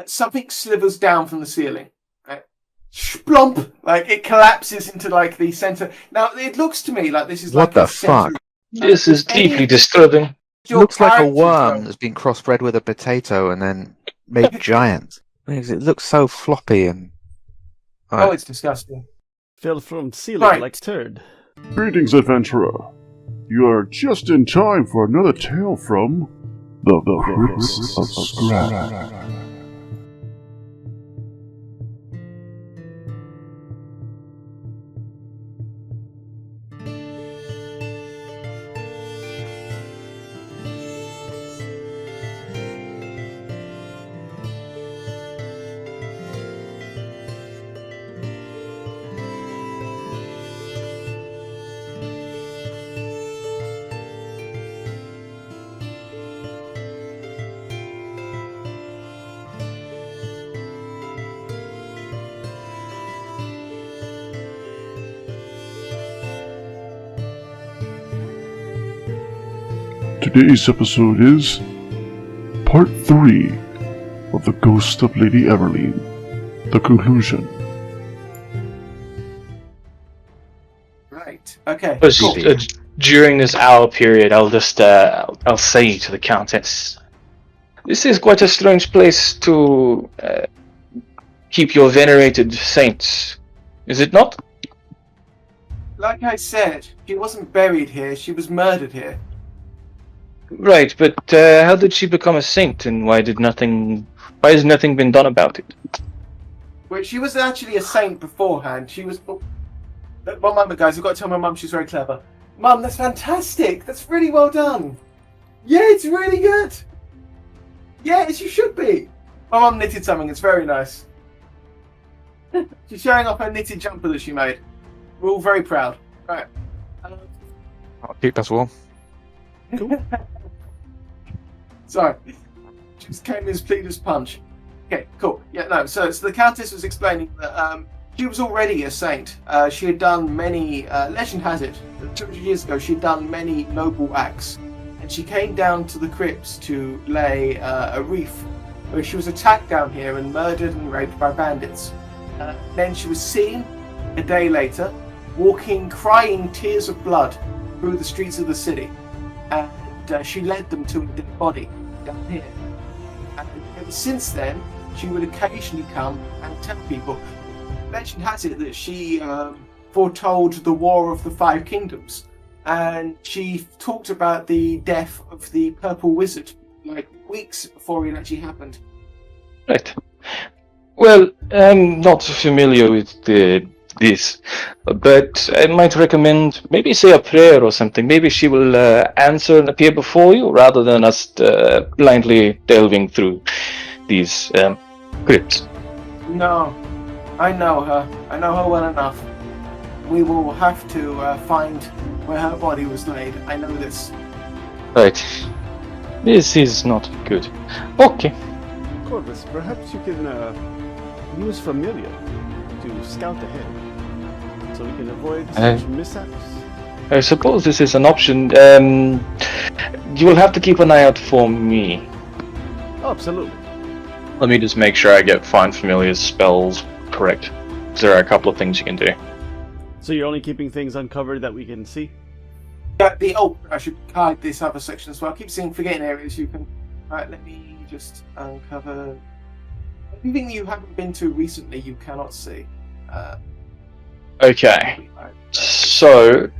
something slithers down from the ceiling. Right? Splomp! Like, it collapses into, like, the center. Now, it looks to me like this is What like a the fuck? center. This is deeply disturbing. It looks like a characters, worm though. that's been crossbred with a potato and then made giant. It looks so floppy and... Oh, it's disgusting. Fell from ceiling Right. like turd. Greetings, adventurer. You are just in time for another tale from the Crypts of Skragg. Today's episode is Part 3 of the Ghost of Lady Everlene, the conclusion. Right. Okay. Cool. During this hour period, I'll just I'll say to the Countess, this is quite a strange place to keep your venerated saints, is it not? Like I said, she wasn't buried here, she was murdered here. Right, but how did she become a saint, and why has nothing been done about it? Well, she was actually a saint beforehand. She was... One moment, guys, I've got to tell my mum she's very clever. Mum, that's fantastic! That's really well done! Yeah, it's really good! Yes, you should be! My mum knitted something, it's very nice. She's showing off her knitted jumper that she made. We're all very proud. Right. I'll keep us warm. Cool. Sorry. Just came as plead as punch. Okay, cool. Yeah, no, so the Countess was explaining that she was already a saint. She had done many, legend has it, that 200 years ago she had done many noble acts. And she came down to the crypts to lay a wreath, where she was attacked down here and murdered and raped by bandits. Then she was seen, a day later, walking, crying tears of blood through the streets of the city. And she led them to a dead body down here. And ever since then, she would occasionally come and tell people. Legend has it that she foretold the War of the Five Kingdoms, and she talked about the death of the Purple Wizard like weeks before it actually happened. Right. Well, I'm not familiar with this, but I might recommend maybe say a prayer or something. Maybe she will answer and appear before you, rather than us blindly delving through these crypts. No, I know her. I know her well enough. We will have to find where her body was laid. I know this. Right. This is not good. Okay. Corvus, perhaps you can use Familiar to scout ahead, so we can avoid such mishaps. I suppose this is an option. You will have to keep an eye out for me. Oh, absolutely. Let me just make sure I get Find Familiar's spells correct. There are a couple of things you can do. So you're only keeping things uncovered that we can see? Yeah, I should hide this other section as well. I keep forgetting areas you can... Alright, let me just uncover... Anything you haven't been to recently you cannot see. Okay. So,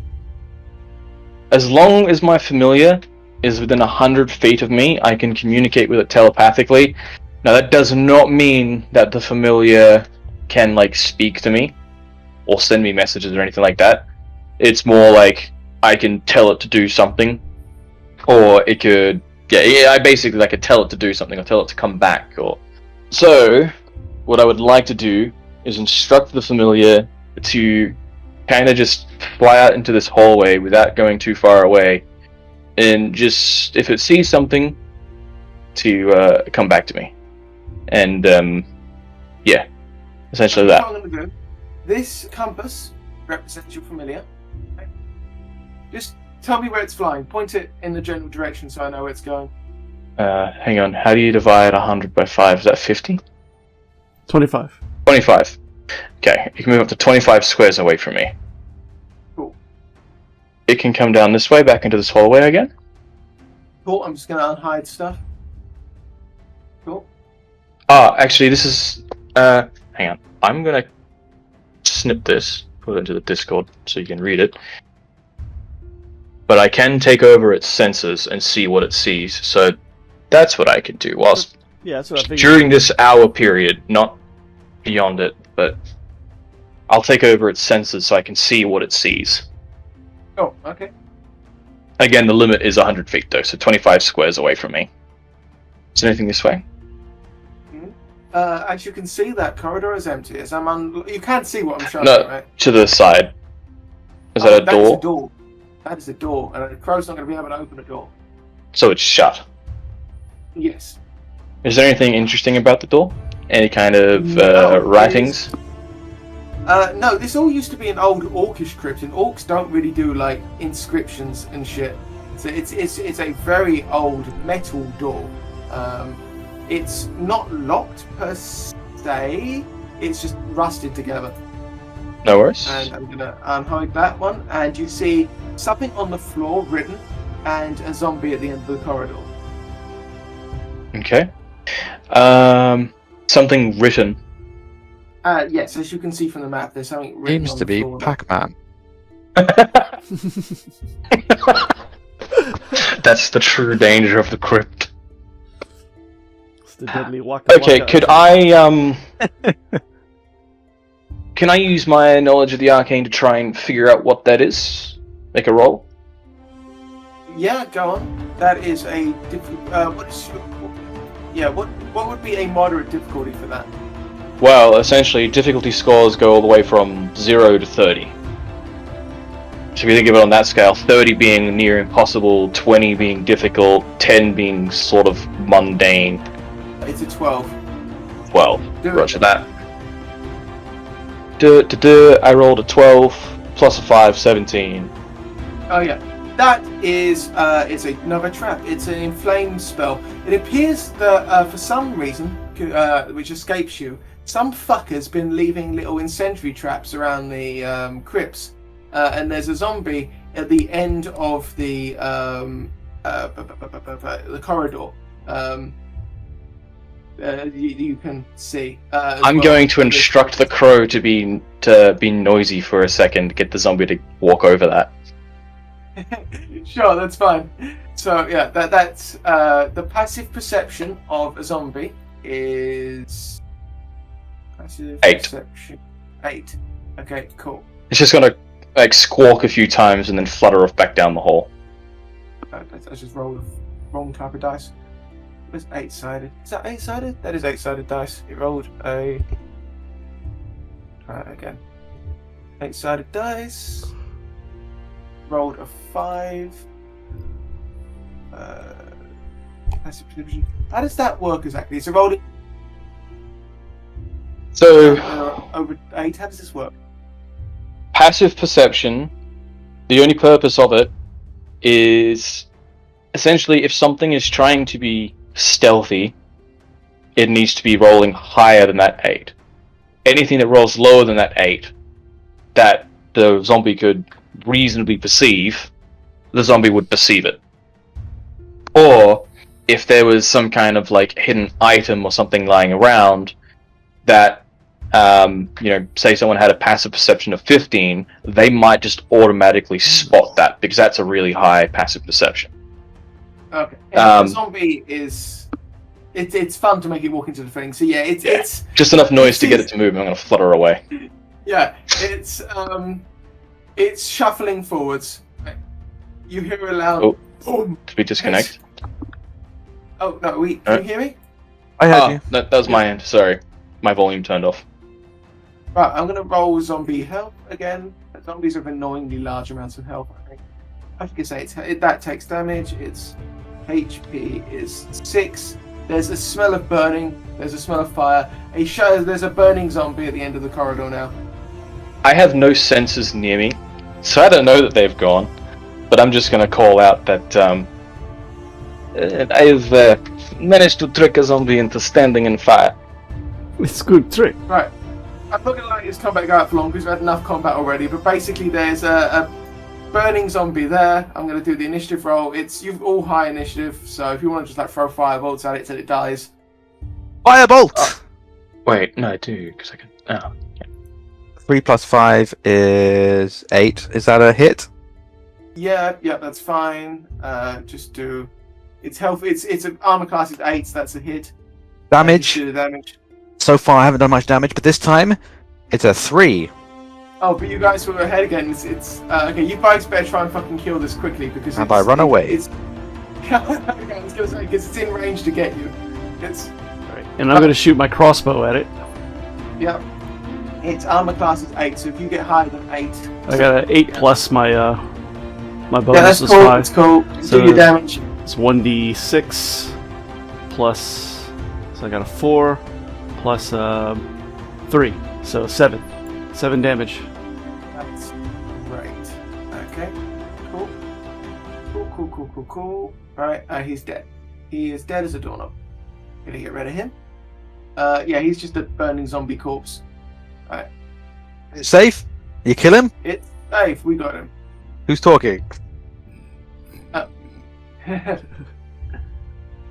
as long as my familiar is within 100 feet of me, I can communicate with it telepathically. Now that does not mean that the familiar can speak to me or send me messages or anything like that. It's more like I can tell it to do something, or it could I basically could tell it to do something or tell it to come back. Or so what I would like to do is instruct the familiar to kind of just fly out into this hallway without going too far away, and just if it sees something to come back to me. And essentially that. I'm going to do. This compass represents your familiar. Okay. Just tell me where it's flying. Point it in the general direction so I know where it's going. Hang on. How do you divide 100 by 5? Is that 50? 25. 25. Okay, you can move up to 25 squares away from me. Cool. It can come down this way, back into this hallway again. Cool, I'm just going to unhide stuff. Cool. Actually, this is... hang on. I'm gonna snip this, put it into the Discord so you can read it. But I can take over its sensors and see what it sees, so that's what I can do whilst Yeah, that's what I think. during this hour period, not beyond it, but I'll take over its sensors so I can see what it sees. Oh, okay. Again, the limit is 100 feet though, so 25 squares away from me. Is there anything this way? As you can see, that corridor is empty. As you can't see what I'm showing No, you, right? to the side. Is that a That's door? a door. That is a door, and a crow's not going to be able to open a door. So it's shut. Yes. Is there anything interesting about the door? Any kind of No, writings? No, this all used to be an old orcish crypt, and orcs don't really do like inscriptions and shit. So it's a very old metal door. It's not locked per se. It's just rusted together. No worries. And I'm gonna unhide that one, and you see something on the floor written, and a zombie at the end of the corridor. Okay. Something written. Yes, as you can see from the map, there's something written Seems on to the be floor. Pac-Man. That's the true danger of the crypt. It's the deadly waka Okay, waka. could I can I use my knowledge of the arcane to try and figure out what that is? Make a roll? Yeah, go on. That is a what would be a moderate difficulty for that? Well, essentially, difficulty scores go all the way from 0 to 30. So if you think of it on that scale, 30 being near impossible, 20 being difficult, 10 being sort of mundane. It's a 12. 12. Do it. Roger that. I rolled a 12, plus a 5, 17. Oh yeah, that is it's another trap. It's an inflamed spell. It appears that for some reason, which escapes you, some fucker's been leaving little incendiary traps around the crypts, and there's a zombie at the end of the corridor. You can see. I'm going to instruct the crow to be noisy for a second, get the zombie to walk over that. Sure, that's fine. So yeah, that's the passive perception of a zombie is passive 8. perception 8. Okay, cool. It's just gonna like squawk a few times and then flutter off back down the hall. I just rolled the wrong type of dice. It's 8-sided. Is that 8-sided? That is 8-sided dice. It rolled a. Try it again. 8-sided dice. Rolled a 5. Passive perception. How does that work exactly? It's a rolled So over 8. How does this work? passive perception, the only purpose of it is essentially if something is trying to be stealthy, it needs to be rolling higher than that 8. Anything that rolls lower than that 8, that the zombie could reasonably perceive, the zombie would perceive it. Or if there was some kind of like hidden item or something lying around that say someone had a passive perception of 15, they might just automatically spot that because that's a really high passive perception. Okay. And the zombie is. It's fun to make it walk into the thing. So yeah, it's just enough noise to get it to move. I'm going to flutter away. Yeah, it's shuffling forwards. You hear a loud. Oh. Boom. Did we disconnect? Oh no, can you hear me? I heard you. That was my end. Sorry, my volume turned off. Right, I'm gonna roll zombie health again. Zombies have annoyingly large amounts of health. I think. I can say that takes damage. Its HP is 6. There's a smell of burning. There's a smell of fire. There's a burning zombie at the end of the corridor now. I have no sensors near me, so I don't know that they've gone. But I'm just going to call out that I've managed to trick a zombie into standing in fire. It's a good trick. Right. I'm not going to let this combat go out for long because we've had enough combat already, but basically there's a burning zombie there. I'm going to do the initiative roll. You've all high initiative, so if you want to just like throw firebolts at it till it dies. Firebolt! Wait, no, I do, because I can... Oh. 3 plus 5 is 8. Is that a hit? Yeah, that's fine. Just do... It's health. It's an armor class is 8, so that's a hit. Damage? Do the damage. So far I haven't done much damage, but this time it's a 3. Oh, but you guys were ahead again. It's okay. You guys better try and fucking kill this quickly because And I run away. It's I was gonna say because it's in range to get you. It's Right. And I'm going to shoot my crossbow at it. yeah. Its armor class is 8, so if you get higher than 8, I got an 8 plus my my bonus yeah, that's is cool. 5. That's cool. So- Do your damage. It's 1d6 plus, so I got a 4 plus 3, so 7. 7 damage. That's great. Okay. Cool. Right, he's dead. He is dead as a doorknob. Gonna get rid of him. Yeah, he's just a burning zombie corpse. Safe? You kill him? It's safe. We got him. Who's talking?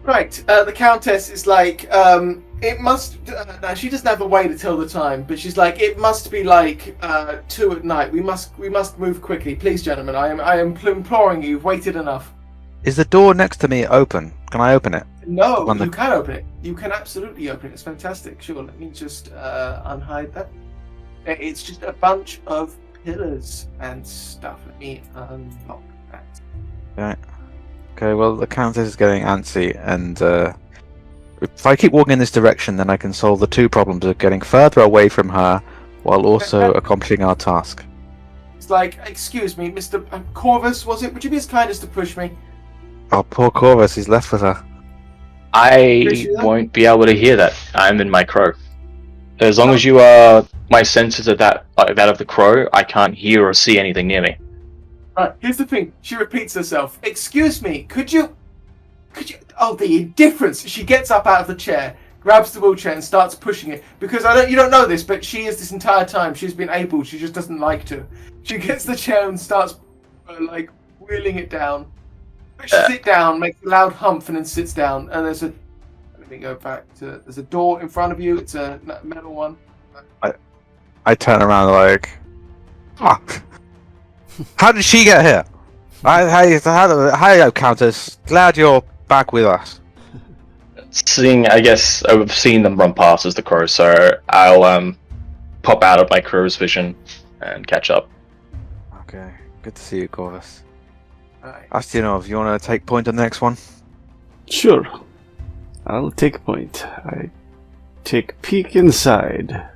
Right, the Countess is like, it must, no, she doesn't have a way to tell the time, but she's like, it must be like 2 at night. We must move quickly. Please, gentlemen, I am imploring you, you've waited enough. Is the door next to me open? Can I open it? No, One you that- can open it. You can absolutely open it. It's fantastic. Sure, let me just unhide that. It's just a bunch of pillars and stuff. Let me unlock that. Right. Okay, well, the Countess is getting antsy, and if I keep walking in this direction, then I can solve the 2 problems of getting further away from her while also accomplishing our task. It's like, excuse me, Mr. Corvus, was it? Would you be as kind as to push me? Oh, poor Corvus, he's left with her. I Appreciate that. won't be able to hear that. I'm in my crow. As long as you are... My senses are that of the crow, I can't hear or see anything near me. Right, here's the thing. She repeats herself. Excuse me, could you... Oh, the indifference. She gets up out of the chair, grabs the wheelchair and starts pushing it. Because you don't know this, but she is this entire time. She's been able, she just doesn't like to. She gets the chair and starts, wheeling it down. Pushes it down, makes a loud humph and then sits down. And there's a... Let me go back to... There's a door in front of you. It's a metal one. I turn around like... Ah. How did she get here? Hi, Countess. Glad you're back with us. I guess I've seen them run past as the crow, so I'll pop out of my crow's vision and catch up. Okay, good to see you, Corvus. Right. Astionov, you want to take point on the next one? Sure. I'll take a point. I take a peek inside.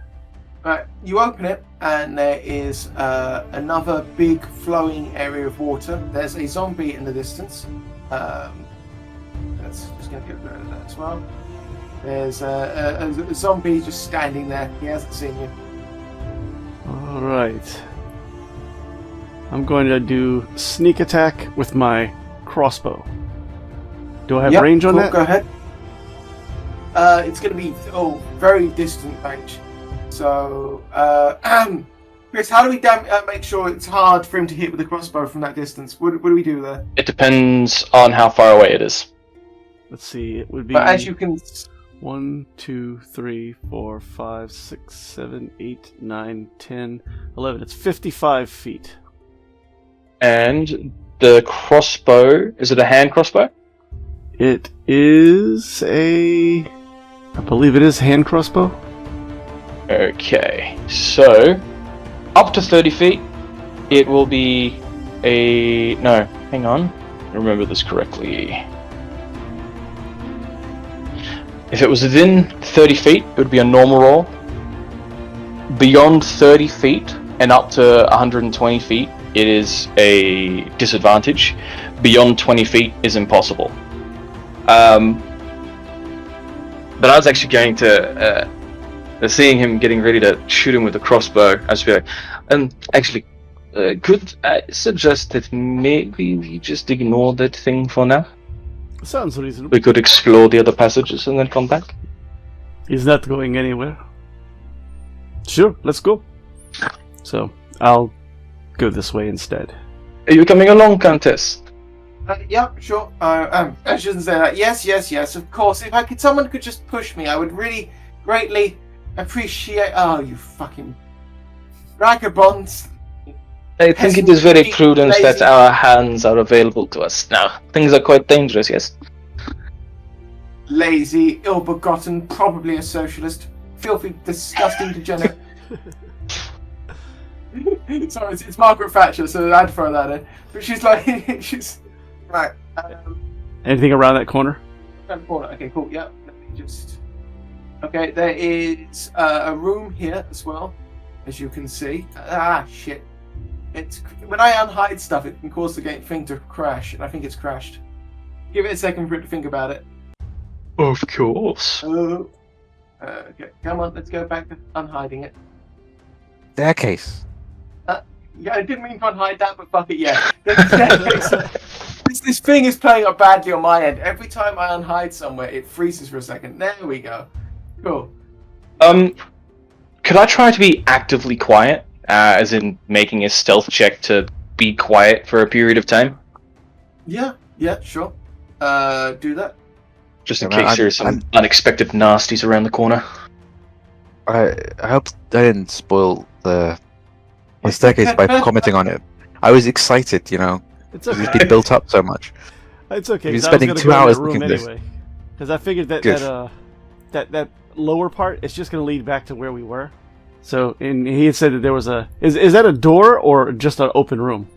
Right, you open it, and there is another big flowing area of water. There's a zombie in the distance. That's just going to get rid of that as well. There's a zombie just standing there. He hasn't seen you. Alright. I'm going to do sneak attack with my crossbow. Do I have Yep, range on cool, that? Go ahead. It's going to be very distant range. So, Chris, how do we make sure it's hard for him to hit with a crossbow from that distance? What do we do there? It depends on how far away it is. Let's see, it would be But as you can, 1, 2, 3, 4, 5, 6, 7, 8, 9, 10, 11. It's 55 feet. And the crossbow, is it a hand crossbow? It is I believe it is hand crossbow. Okay, so up to 30 feet, it will be no, hang on, remember this correctly. If it was within 30 feet, it would be a normal roll. Beyond 30 feet and up to 120 feet, it is a disadvantage. Beyond 20 feet is impossible. But I was actually going to, seeing him getting ready to shoot him with a crossbow, I was like, actually, could I suggest that maybe we just ignore that thing for now? Sounds reasonable. We could explore the other passages and then come back. He's not going anywhere. Sure, let's go. So, I'll go this way instead. Are you coming along, Countess? Yeah, sure. I shouldn't say that. Yes, of course. If someone could just push me, I would really greatly appreciate. Oh, you fucking vagabonds! I think it is very prudent that our hands are available to us now. Things are quite dangerous, yes. Lazy, ill-begotten, probably a socialist, filthy, disgusting degenerate. Sorry, it's Margaret Thatcher, so I'd throw that in. But she's like, she's right. Anything around that corner? Around the corner. Okay, cool. Yeah. Let me just. Okay, there is a room here as well, as you can see. Shit. It's when I unhide stuff, it can cause the thing to crash, and I think it's crashed. Give it a second for it to think about it. Of course. Okay, come on, let's go back to unhiding it. Staircase. Yeah, I didn't mean to unhide that, but fuck it, yeah. This thing is playing up badly on my end. Every time I unhide somewhere, it freezes for a second. There we go. Cool. Could I try to be actively quiet? As in making a stealth check to be quiet for a period of time? Yeah, sure. Do that. Just in case there's some unexpected nasties around the corner. I hope I didn't spoil the staircase by commenting on it. I was excited, you know. It's It's okay. been built up so much. It's okay. You've 'Cause been I was spending gonna 2 go in hours that room looking at this. anyway. Because I figured that Good. that lower part is just going to lead back to where we were. So, and he had said that there was a. Is that a door or just an open room?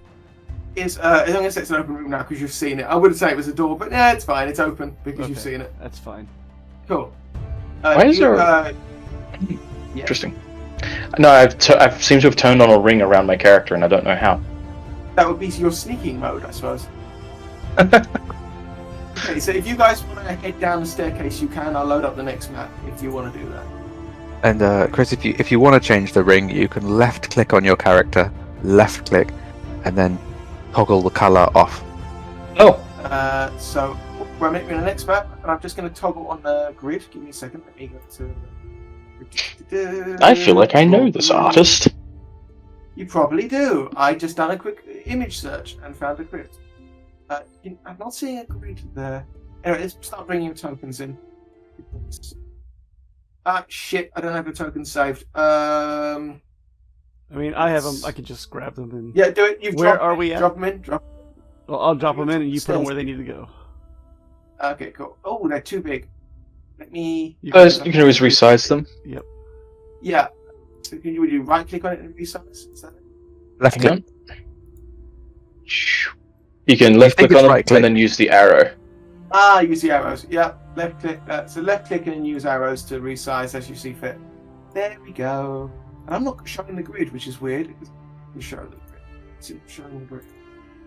I'm gonna say it's an open room now because you've seen it. I wouldn't say it was a door, but yeah, it's fine. It's open because you've Okay. seen it. That's fine. Cool. Why is there? Yeah. Interesting. No, I've seemed to have turned on a ring around my character, and I don't know how. That would be your sneaking mode, I suppose. Okay, so if you guys want to head down the staircase, you can. I'll load up the next map if you want to do that. And Chris, if you want to change the ring, you can left click on your character, left click, and then toggle the color off. Oh, So we're in the next map, and I'm just going to toggle on the grid. Give me a second. Let me go to. I feel like I know this artist. You probably do. I just done a quick image search and found a crypt. I'm not seeing a grid there. Anyway, let's start bringing tokens in. Shit, I don't have the tokens saved. I mean, I have them. I can just grab them and. Yeah, do it. Where are we at? Drop them in. Well, I'll drop them in, and you put them where they need to go. Okay, cool. Oh, they're too big. Let me. You can always resize them. Yep. Yeah. So can you right click on it and resize? Is that it? Left Hang click. on. You can left think click on it's them right click. and then use the arrow. Use the arrows. Yeah, left click. So left click and use arrows to resize as you see fit. There we go. And I'm not showing the grid, which is weird. Because I'm showing the grid. See, showing the grid.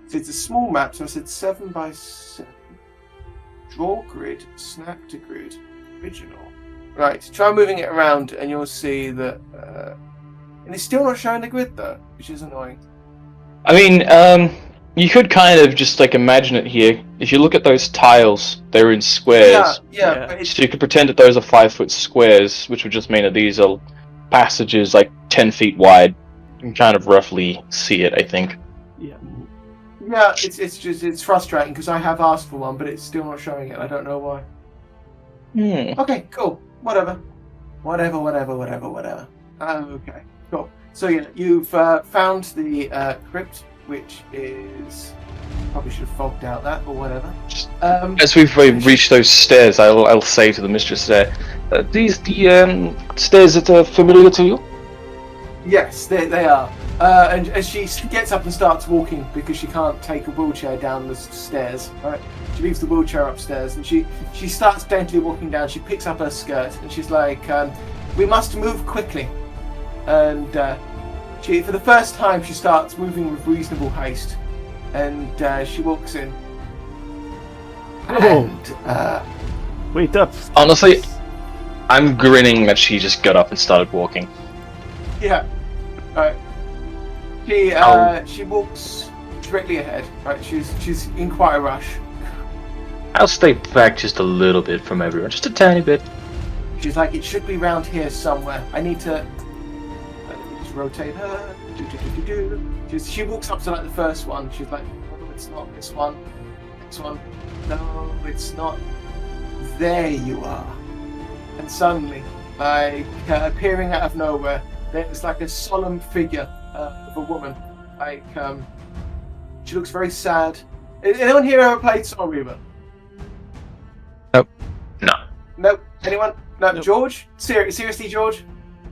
So it's a small map. So I said 7x7. Draw grid. Snap to grid. Original. Right. Try moving it around, and you'll see that. And it's still not showing the grid though, which is annoying. I mean, you could kind of just like imagine it here. If you look at those tiles, they're in squares. Yeah. But it's, So you could pretend that those are 5-foot squares, which would just mean that these are passages like 10 feet wide. You can kind of roughly see it, I think. Yeah. yeah. It's frustrating because I have asked for one, but it's still not showing it. I don't know why. Okay, cool. Whatever. Okay, cool. So yeah, you've found the crypt, which is probably should have fogged out that or whatever. As we've reached those stairs, I'll say to the mistress there, these the stairs that are familiar to you? Yes, they are. And as she gets up and starts walking because she can't take a wheelchair down the stairs, right? She leaves the wheelchair upstairs and she starts daintily walking down. She picks up her skirt and she's like, "We must move quickly." And she, for the first time, she starts moving with reasonable haste. And she walks in. And, Wait up. Honestly, I'm grinning that she just got up and started walking. yeah, right. She walks directly ahead. Right, she's in quite a rush. I'll stay back just a little bit from everyone, just a tiny bit. She's like, it should be round here somewhere. I need to just rotate her. She walks up to like the first one. She's like, no, it's not this one. This one. No, it's not. There you are. And suddenly, like appearing out of nowhere, there's like a solemn figure of a woman. Like, she looks very sad. Anyone here ever played Soul Reaver? Nope. No. Nope. Anyone? No. Nope. George? Seriously, George?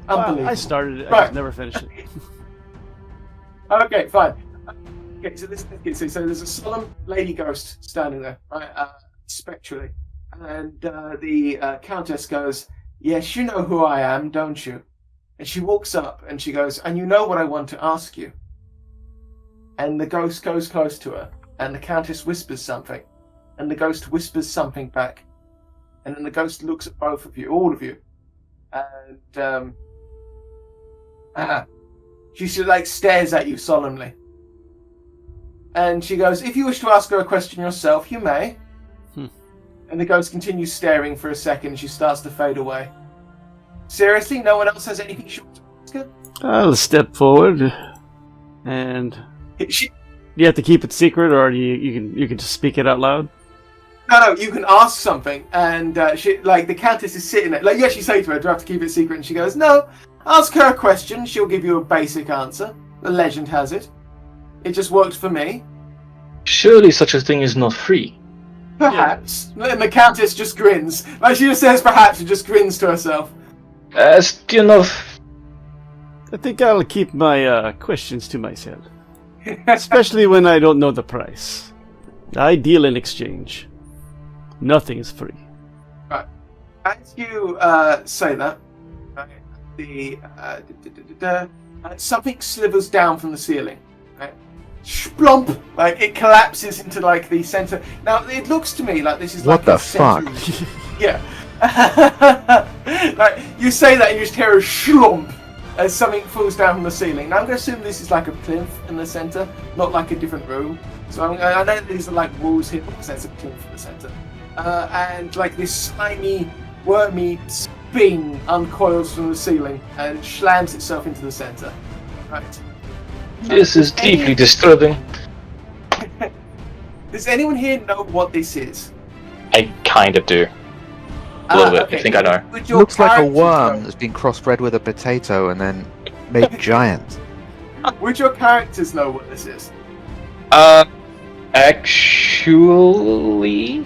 Unbelievable. I started it. I Right. just never finished it. Okay, fine. Okay, so there's a solemn lady ghost standing there, right, spectrally, and the countess goes, "Yes, you know who I am, don't you?" And she walks up and she goes, "And you know what I want to ask you." And the ghost goes close to her, and the countess whispers something, and the ghost whispers something back, and then the ghost looks at both of you, all of you, and she like stares at you solemnly. And she goes, "If you wish to ask her a question yourself, you may." And the ghost continues staring for a second and she starts to fade away. Seriously? No one else has anything short to ask her? I'll step forward, and She, you have to keep it secret, or you can just speak it out loud. no, you can ask something, and she, like, the countess is sitting there. Like, yes, you say to her, "Do I have to keep it secret?" And she goes, "No, ask her a question. She'll give you a basic answer. The legend has it. It just worked for me." Surely such a thing is not free. Perhaps. And the countess just grins. Like, she just says perhaps and just grins to herself. As you know, I think I'll keep my questions to myself, especially when I don't know the price. I deal in exchange. Nothing is free. Right. As you say that, right, the something slithers down from the ceiling. Right? Splomp! Like, it collapses into like the center. Now it looks to me like this is What like the a fuck? center- Yeah. Like, you say that and you just hear a slump as something falls down from the ceiling. Now I'm going to assume this is like a plinth in the center, not like a different room. So I know that these are like walls here, because there's a plinth in the center. And like this slimy, wormy spin uncoils from the ceiling and slams itself into the center. Right. this is deeply disturbing. Does anyone here know what this is? I kind of do. A little bit. Okay. I think I know. Would your Looks like a characters worm know- that's been crossbred with a potato and then made giant. Would your characters know what this is? Actually,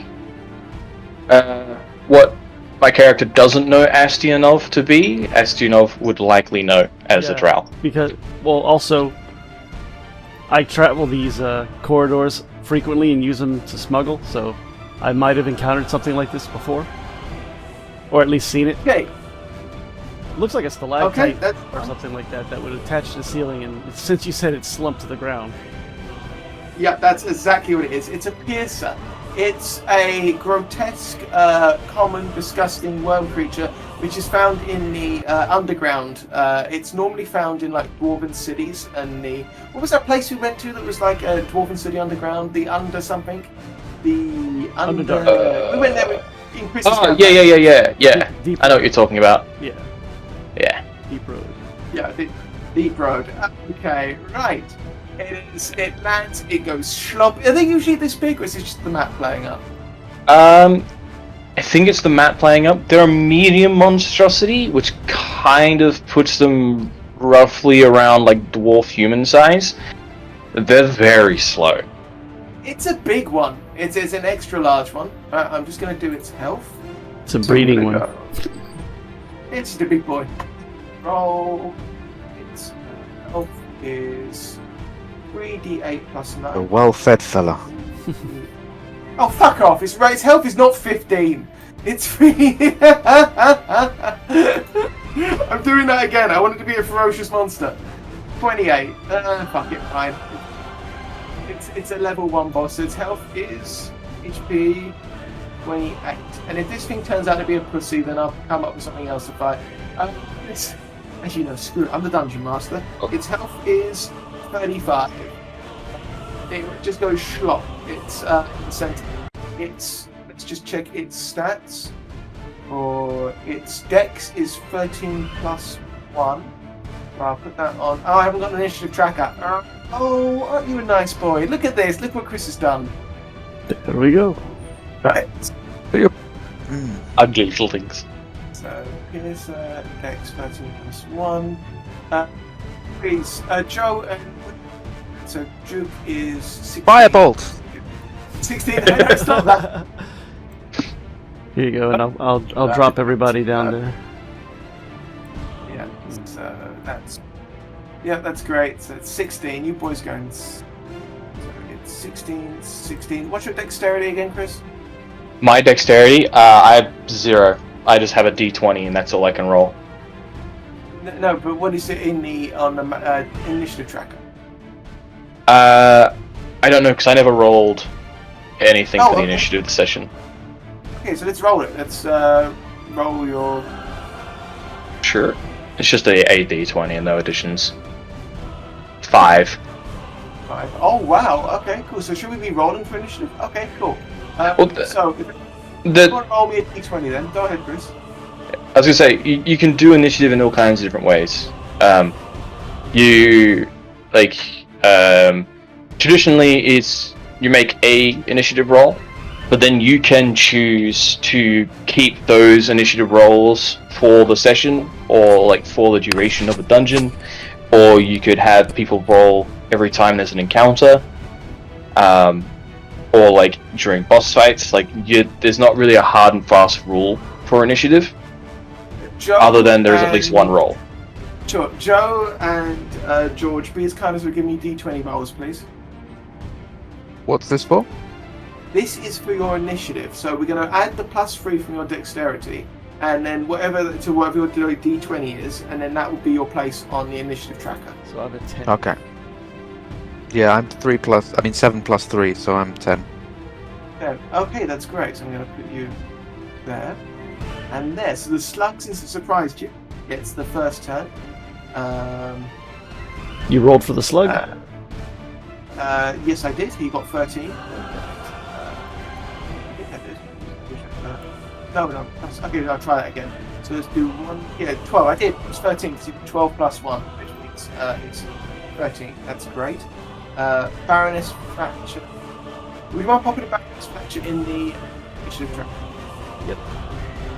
what my character doesn't know Astionov to be, Astionov would likely know as a Yeah. drow. Because, well, also, I travel these corridors frequently and use them to smuggle, so I might have encountered something like this before. Or at least seen it. Okay. Looks like a stalactite Okay, that's or something like that that would attach to the ceiling, and since you said it slumped to the ground. Yeah, that's exactly what it is. It's a piercer. It's a grotesque, common, disgusting worm creature which is found in the underground. It's normally found in like dwarven cities and the... What was that place we went to that was like a dwarven city underground? The under something? The under... Underdark. we went there in Christmas. Oh, yeah. Deep I know what you're talking about. Yeah, Yeah. deep road. Yeah, the deep road. Okay, right. It lands, it goes slump. Are they usually this big, or is it just the map playing up? I think it's the map playing up. They're a medium monstrosity, which kind of puts them roughly around like dwarf human size. They're very slow. It's a big one. It's an extra large one. I'm just going to do its health. It's a breeding I'm one. gonna go. It's just a big boy. Roll. Its health is 3d8 plus A 9. well-fed fella. Oh, fuck off. Its health is not 15. It's 3. I'm doing that again. I want it to be a ferocious monster. 28. Fuck it, fine. It's a level 1 boss, so its health is HP 28. And if this thing turns out to be a pussy, then I'll come up with something else to fight. As you know, screw it, I'm the dungeon master. Its health is 35. It just goes schlop. It's in the center. Its let's just check its stats. Or its dex is 13 plus 1. Well, I'll put that on. Oh, I haven't got an initiative tracker. Oh, aren't you a nice boy? Look at this. Look what Chris has done. There we go. Right. Ugly little things. So here's dex 13 plus 1. Please, Joe and so Duke is 16. Firebolt! 16. It's not that. Here you go, and I'll drop everybody down there. Yeah. So that's great. So it's 16. You boys going. So it's 16. What's your dexterity again, Chris? My dexterity, I have 0. I just have a d20, and that's all I can roll. No, but what is it on the initiative tracker? I don't know, because I never rolled anything for the okay. initiative this session. Okay, so let's roll it. Let's roll your. Sure. It's just a d20 and no additions. 5. 5. Oh wow. Okay, cool. So should we be rolling for initiative? Okay, cool. So if you want to roll me a d20, then go ahead, Chris. I was gonna say you can do initiative in all kinds of different ways. Traditionally, it's you make a initiative roll, but then you can choose to keep those initiative rolls for the session or like for the duration of the dungeon, or you could have people roll every time there's an encounter, or like during boss fights. There's not really a hard and fast rule for initiative. Joe other than there's at least one roll. Sure. Joe and George, be as kind as to give me d20 rolls, please. What's this for? This is for your initiative, so we're going to add the +3 from your dexterity, and then whatever your d20 is, and then that will be your place on the initiative tracker. So I have a 10. Okay. Yeah, I'm 7 plus 3, so I'm 10. Okay, that's great. So I'm going to put you there. And there, so the slug, since it surprised you, gets the first turn. You rolled for the slug? Yes, I did. He got 13. I think I did. No. Okay, I'll try that again. So let's do 12. I did. It was 13 because you did 12 plus 1, which means it's 13. That's great. Baroness Fracture. We want to pop in a Baroness Fracture in the initiative track. Yep.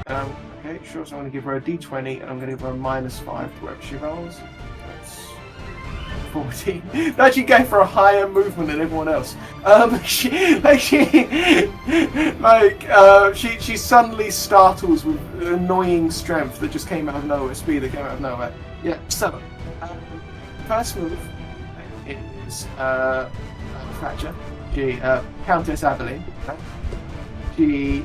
Okay, sure. So I'm going to give her a d20, and I'm going to give her a -5 to whatever she rolls. That's 14. That actually gave her a higher movement than everyone else. She suddenly startles with annoying strength that just came out of nowhere, speed that came out of nowhere. Yeah. So, first move is Fracture. Countess Everline. She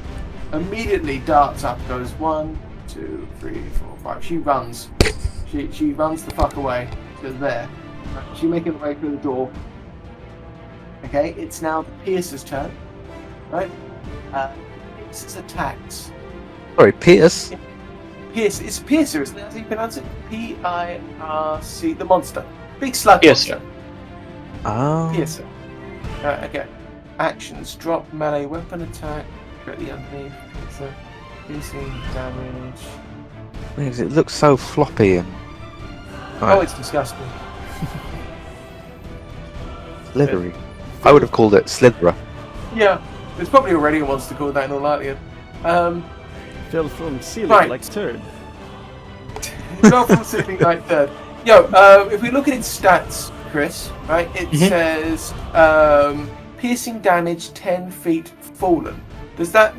immediately darts up, goes 1, 2, 3, 4, 5. She runs. She runs the fuck away to there. She making her way through the door. Okay, it's now the Pierce's turn. Right? Pierce's attacks. Sorry, Pierce? Pierce. It's Piercer, isn't it? How do you pronounce it? P-I-R-C. The monster. Big slug Piercer. monster. Oh. Piercer. Okay. Actions. Drop melee weapon attack. Directly underneath. Piercer. Piercing damage. Because it looks so floppy and... Oh, it's disgusting. Slithery. I would have called it Slitherer. Yeah. There's probably already a monster called that in all likelihood. Fell from ceiling Right. like turd. Fell from ceiling like turd. Yo, if we look at its stats, Chris, right, it says piercing damage 10 feet fallen. Does that...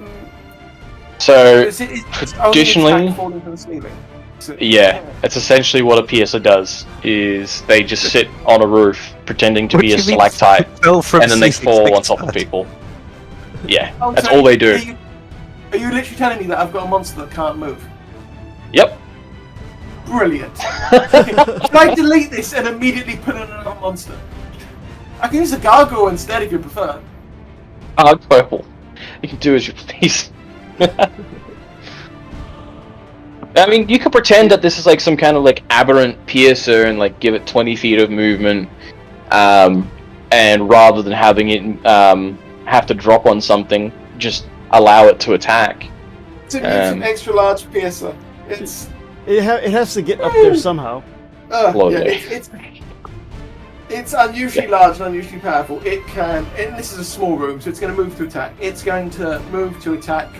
So, it's only additionally... attack falling from the ceiling? So, Yeah, it's essentially what a piercer does, is they just sit on a roof pretending to What be do a you mean stalactite, fell from and then they ceiling fall on like top of that? people. Yeah, Oh, that's so all they do. Are you literally telling me that I've got a monster that can't move? Yep. Brilliant. Should I delete this and immediately put in another monster? I can use a gargoyle instead if you prefer. Purple. You can do as you please. I mean, you could pretend that this is like some kind of like aberrant piercer and like give it 20 feet of movement, and rather than having it have to drop on something, just allow it to attack. It's an extra large piercer. It has to get up there somehow. Slowly. It's unusually large and unusually powerful. It can, and this is a small room, so it's going to move to attack. It's going to move to attack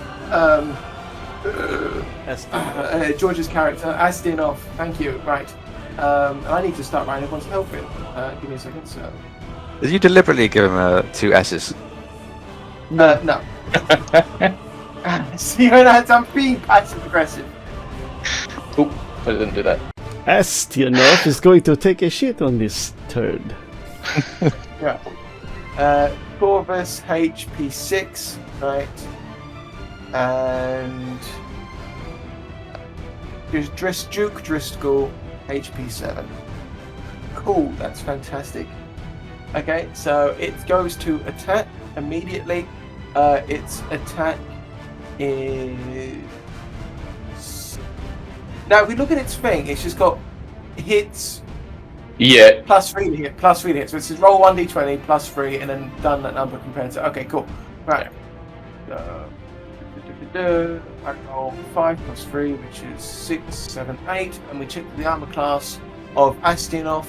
George's character, Astinov. Thank you. Right. I need to start writing everyone's health in. Give me a second. So. Did you deliberately give him 2 S's? No. See, I'm being passive aggressive. Oop, but it didn't do that. Astionov is going to take a shit on this turd. Yeah. Corvus HP 6, right? And there's Duke Driscoll HP 7. Cool, that's fantastic. Okay, so it goes to attack immediately. Its attack is. Now, if we look at its thing, it's just got hits. Yeah. Plus 3 to hit, plus 3 to hit. So it says roll 1d20 plus 3 and then done that number compared to. Okay, cool. Right. I roll 5 plus 3, which is 6, 7, 8. And we check the armor class of Astinov,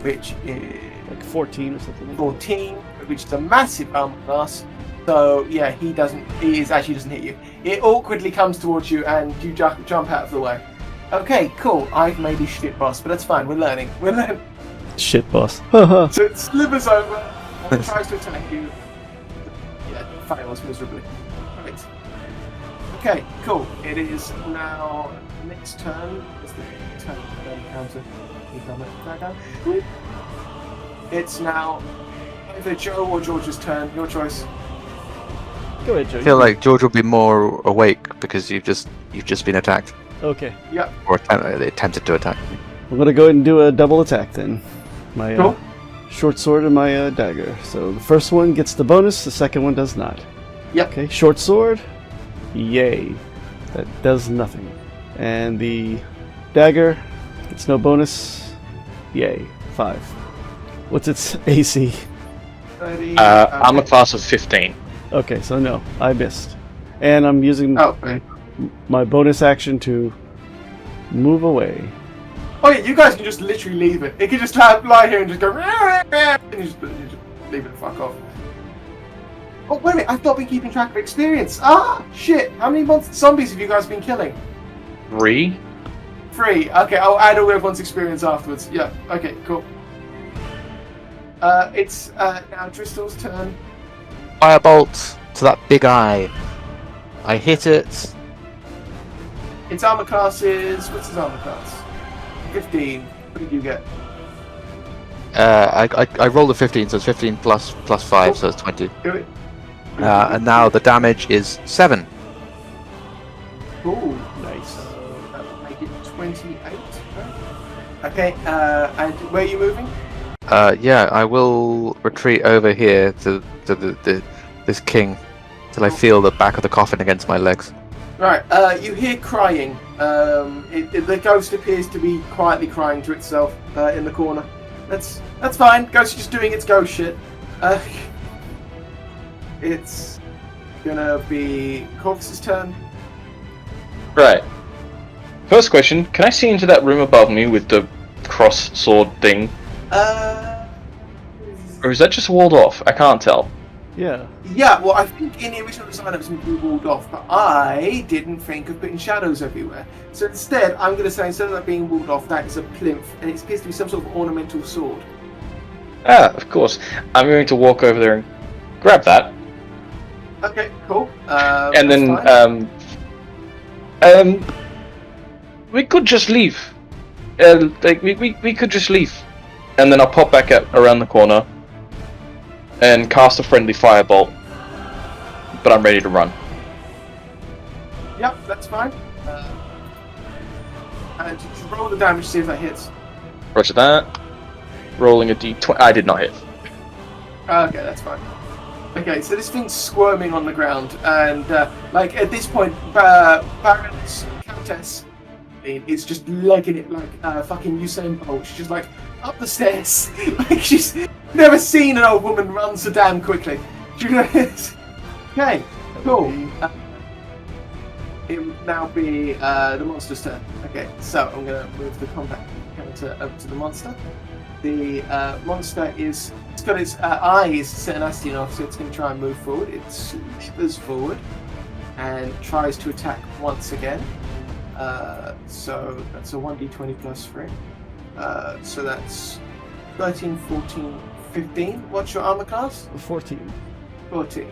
which is. Like 14 or something. 14, which is a massive armor class. So, yeah, he actually doesn't hit you. It awkwardly comes towards you and you jump out of the way. Okay, cool. I've made a shit boss, but that's fine. We're learning. Shit boss. So it slivers over and tries to attack you. Yeah, it fails miserably. Right. Okay, cool. It is now next turn. It's the turn counter. It's now either Joe or George's turn. Your choice. Go ahead, Joe. I feel like George will be more awake because you've just been attacked. Okay. Yep. Or they attempted to attack me. I'm gonna go ahead and do a double attack then. My Cool. short sword and my dagger. So the first one gets the bonus, the second one does not. Yep. Okay, short sword. Yay. That does nothing. And the dagger gets no bonus. Yay. 5. What's its AC? 30. Armor class of 15. Okay, so no, I missed. And I'm using Okay. my bonus action to move away. Oh yeah, you guys can just literally leave it. It can just lie here and just go and you just leave it the fuck off. Oh wait a minute, I've not been keeping track of experience. Ah shit! How many zombies have you guys been killing? 3. 3. Okay, I'll add all everyone's experience afterwards. Yeah. Okay. Cool. It's now Driscoll's turn. Firebolt to that big eye. I hit it. Its armor class is what's his armor class? 15. What did you get? I rolled a 15, so it's 15 plus 5, so it's 20. Do it. And now the damage is 7. Cool. Nice. That will make it 28. Okay. And where are you moving? Yeah, I will retreat over here to this king till I feel the back of the coffin against my legs. Right, you hear crying. The ghost appears to be quietly crying to itself in the corner. That's fine. Ghost is just doing its ghost shit. It's gonna be Corvus's turn. Right. First question, can I see into that room above me with the cross sword thing? Or is that just walled off? I can't tell. Yeah. Yeah, well, I think in the original design it was going to be walled off, but I didn't think of putting shadows everywhere. So instead, I'm going to say instead of that being walled off, that is a plinth, and it appears to be some sort of ornamental sword. Ah, of course. I'm going to walk over there and grab that. Okay, cool. And then, we could just leave. We could just leave. And then I'll pop back up around the corner and cast a friendly firebolt. But I'm ready to run. Yep, that's fine. And just roll the damage, see if that hits. Roger that. Rolling a d20. I did not hit. Okay, that's fine. Okay, so this thing's squirming on the ground, and like at this point, Baron's Countess is just legging it like fucking Usain Bolt. She's just like up the stairs, like she's never seen an old woman run so damn quickly. Okay, cool. it would now be the monster's turn. Okay, so I'm going to move the combat counter over to the monster. The monster it's got its eyes set nasty enough, so it's going to try and move forward. It slithers forward and tries to attack once again. So that's a 1d20 plus 3. So that's 13, 14, 15. What's your armor class? 14. 14.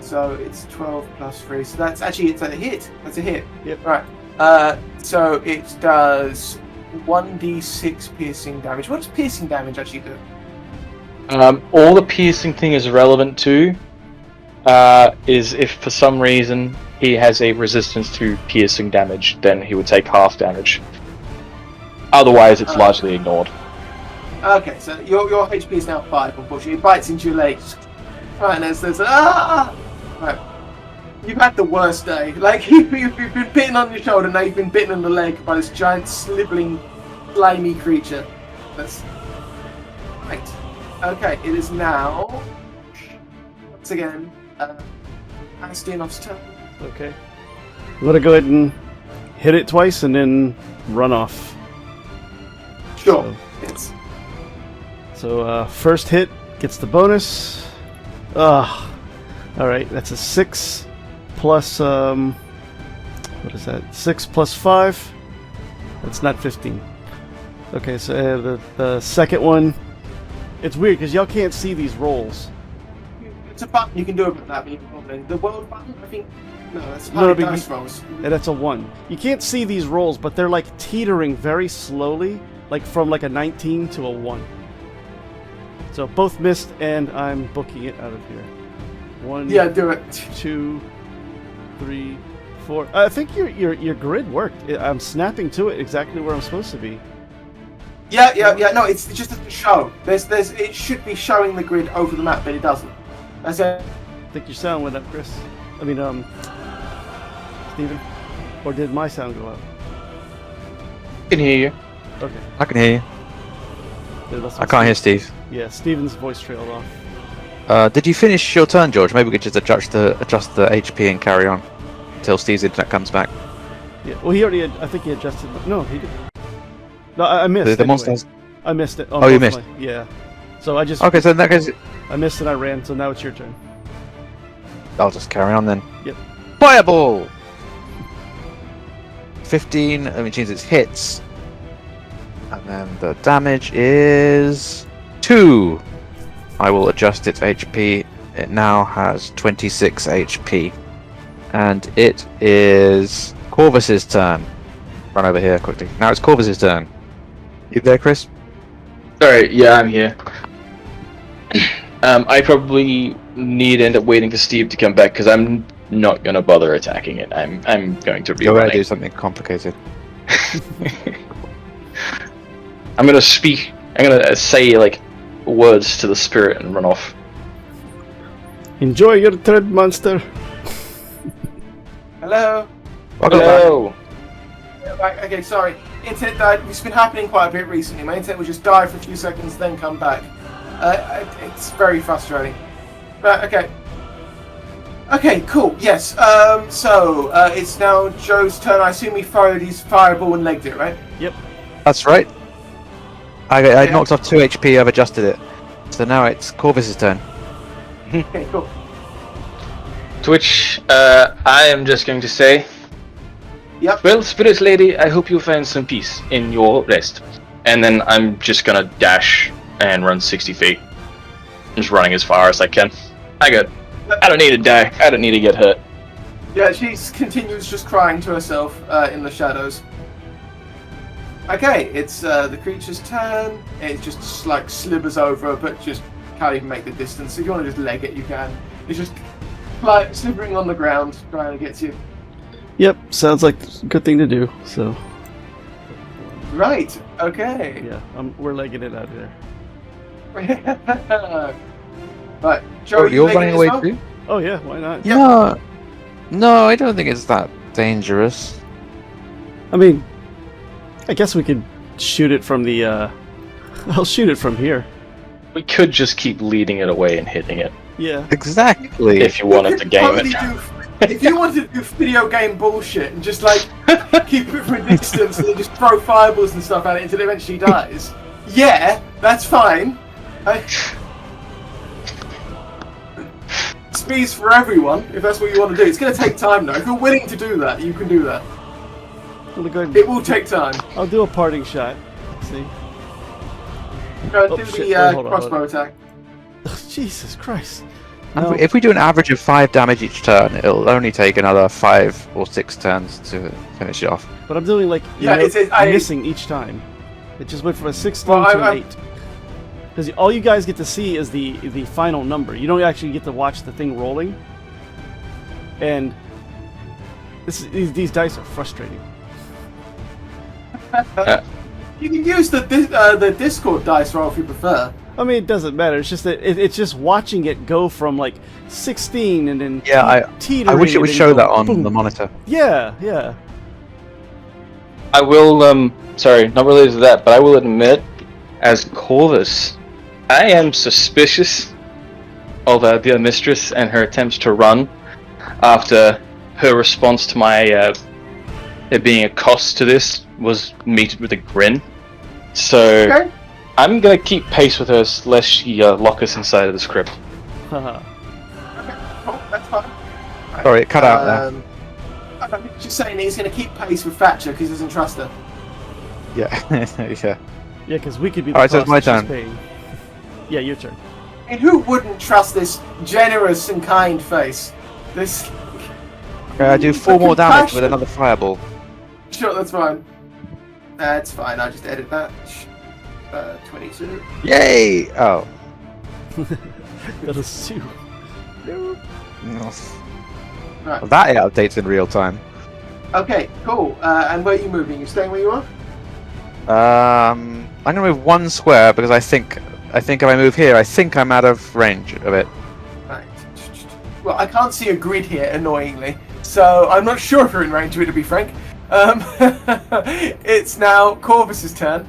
So it's 12 plus 3. So that's actually, it's a hit. That's a hit. Yep. Right. So it does 1d6 piercing damage. What does piercing damage actually do? All the piercing thing is relevant to is if for some reason he has a resistance to piercing damage, then he would take half damage. Otherwise, it's largely ignored. Okay, so your HP is now 5, unfortunately. It bites into your legs. Right, and there's right. You've had the worst day. Like, you've been bitten on your shoulder, now you've been bitten on the leg by this giant, slibbling, slimy creature. That's... Right. Okay, it is now... Once again, Astionov's turn. Okay. I'm gonna go ahead and hit it twice and then run off. Sure. Yes. So first hit gets the bonus. Alright, that's a 6 plus what is that? 6 plus 5. That's not 15. Okay, so the second one, it's weird because y'all can't see these rolls. It's a button you can do about that when you're rolling. The world button, I think. No, that's No, how but dice rolls. And that's a 1. You can't see these rolls, but they're like teetering very slowly, like from like a 19 to a 1. So both missed, and I'm booking it out of here. 1, Yeah, do it. 2, 3, 4. I think your grid worked. I'm snapping to it exactly where I'm supposed to be. Yeah. No, it just doesn't show. It should be showing the grid over the map, but it doesn't. That's it. I think your sound went up, Chris. I mean, Steven. Or did my sound go up? I can hear you. Okay. I can hear you. Yeah, that's I what can't hear Steve. Yeah, Steven's voice trailed off. Did you finish your turn, George? Maybe we could just adjust the HP and carry on until Steve's internet comes back. Yeah. Well, he already. I think he adjusted. No, he did. No, I missed. The anyway. monster has... I missed it. Oh, you missed. Yeah. So I just. Okay, so in that case, I missed and I ran. So now it's your turn. I'll just carry on then. Yep. Fireball! 15, which means it's hits. And then the damage is 2. I will adjust its HP. It now has 26 HP. And it is Corvus's turn. Run over here quickly. Now it's Corvus's turn. You there, Chris? Alright, yeah, I'm here. I probably need to end up waiting for Steve to come back because I'm not gonna bother attacking it. I'm going to Go ahead, do rerun it. something complicated. I'm gonna say like words to the spirit and run off. Enjoy your turn, monster. Hello. Welcome back. Hello. Yeah, right, okay, sorry. Internet died. It's been happening quite a bit recently. My internet would just die for a few seconds, then come back. It's very frustrating. Right, okay. Okay, cool. Yes. So it's now Joe's turn. I assume he fired his fireball and legged it, right? Yep. That's right. I knocked off 2 HP, I've adjusted it. So now it's Corvus's turn. Okay, cool. To which I am just going to say, Yep. well, Spirit Lady, I hope you find some peace in your rest. And then I'm just gonna dash and run 60 feet. I'm just running as far as I can. I don't need to die. I don't need to get hurt. Yeah, she continues just crying to herself in the shadows. Okay, it's the creature's turn. It just like slithers over, but just can't even make the distance. If you want to just leg it, you can. It's just like slithering on the ground, trying to get to you. Yep. Sounds like a good thing to do. So. Right. Okay. Yeah. We're legging it out of there. Right, Joe, Oh, are you you're legging running it as away well? too? Oh yeah. Why not? Yep. No, I don't think it's that dangerous. I mean, I guess we could shoot it from the. I'll shoot it from here. We could just keep leading it away and hitting it Yeah. Exactly. if you wanted to game Totally it. do If you wanted to do video game bullshit and just like keep it from a distance and then just throw fireballs and stuff at it until it eventually dies, yeah, that's fine. Speed's for everyone, if that's what you want to do. It's going to take time though. If you're willing to do that, you can do that. It will take time. I'll do a parting shot. Let's see. Do the crossbow attack. Jesus Christ. No. If we do an average of 5 damage each turn, it'll only take another 5 or 6 turns to finish it off. But I'm doing like missing each time. It just went from a 16 to an 8. Because all you guys get to see is the final number. You don't actually get to watch the thing rolling. And these dice are frustrating. You can use the Discord dice roll if you prefer. I mean, it doesn't matter. It's just that it's just watching it go from like 16 and then teetering. I wish it would show that on the monitor. Yeah. I will, sorry, not related to that, but I will admit, as Corvus, I am suspicious of the mistress and her attempts to run after her response to my it being a cost to this was meted with a grin. So okay. I'm gonna keep pace with her lest she lock us inside of the script. Okay, cool, that's fine. Right. Sorry, it cut out there. I'm just saying he's gonna keep pace with Thatcher because he doesn't trust her. Yeah, yeah. Yeah, because we could be the Alright, so it's my turn. Yeah, your turn. And who wouldn't trust this generous and kind face? This... Okay, I do 4 more damage with another fireball. Sure, that's fine. That's fine, I'll just edit that. 22. Yay! Oh. That is 2. No. Right. Well, that updates in real time. Okay, cool. And where are you moving? You staying where you are? I'm gonna move 1 square because I think if I move here, I think I'm out of range of it. Right. Well, I can't see a grid here, annoyingly, so I'm not sure if you're in range of it, to be frank. It's now Corvus's turn.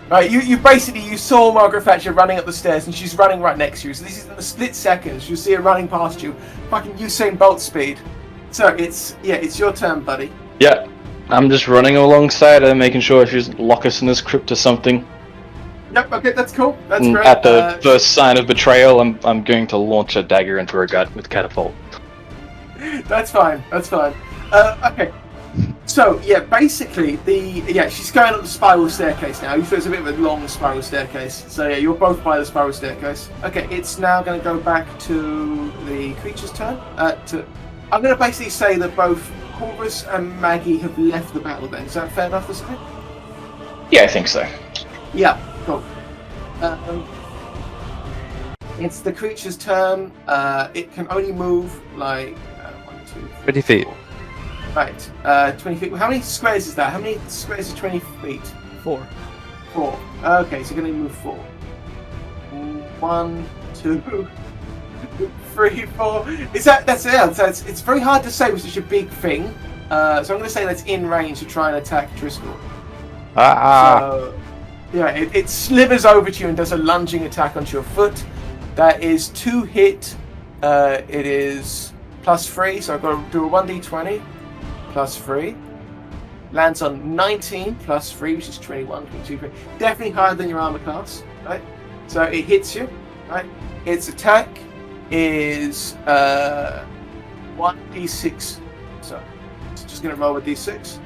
Right, you saw Margaret Thatcher running up the stairs, and she's running right next to you. So this is in the split seconds. You'll see her running past you, fucking Usain Bolt speed. So it's your turn, buddy. Yeah, I'm just running alongside her, making sure she's lock us in this crypt or something. Yep. Okay, that's cool. That's great. At the first sign of betrayal, I'm going to launch a dagger into her gut with catapult. That's fine. That's fine. Okay. So yeah, basically she's going up the spiral staircase now. So it's a bit of a long spiral staircase. So yeah, you're both by the spiral staircase. Okay, it's now going to go back to the creature's turn. I'm going to basically say that both Corvus and Maggie have left the battle. Then is that fair enough to say? Yeah, I think so. Yeah, cool. It's the creature's turn. It can only move like 1, 2, 3, 20 feet. Right, 20 feet. How many squares is that? How many squares is 20 feet? 4. 4. Okay, so you're going to move 4. 1, 2, 3, 4. It's very hard to say with such a big thing. So I'm going to say that's in range to try and attack Driscoll. So, yeah, it slithers over to you and does a lunging attack onto your foot. That is 2 hit. It is +3, so I've got to do a 1d20. +3. Lands on 19 +3, which is 21, 22, 3. Definitely higher than your armor class, right? So it hits you, right? Its attack is 1d6. So it's just going to roll a d6.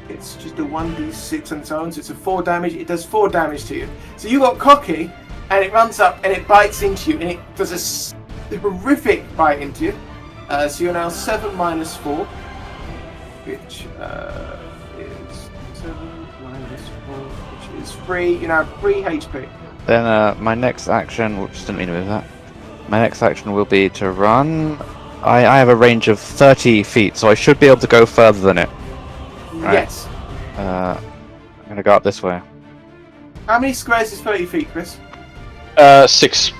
It's just a 1d6 on its own, so it's a 4 damage. It does 4 damage to you. So you got cocky, and it runs up and it bites into you, and it does a horrific bite into you. So you're now 7 - 4. Which is 7 - 4, which is 3. You now have 3 HP. Then my next action, which didn't mean to do that. My next action will be to run. I have a range of 30 feet, so I should be able to go further than it. Right. Yes. I'm gonna go up this way. How many squares is 30 feet, Chris? 6.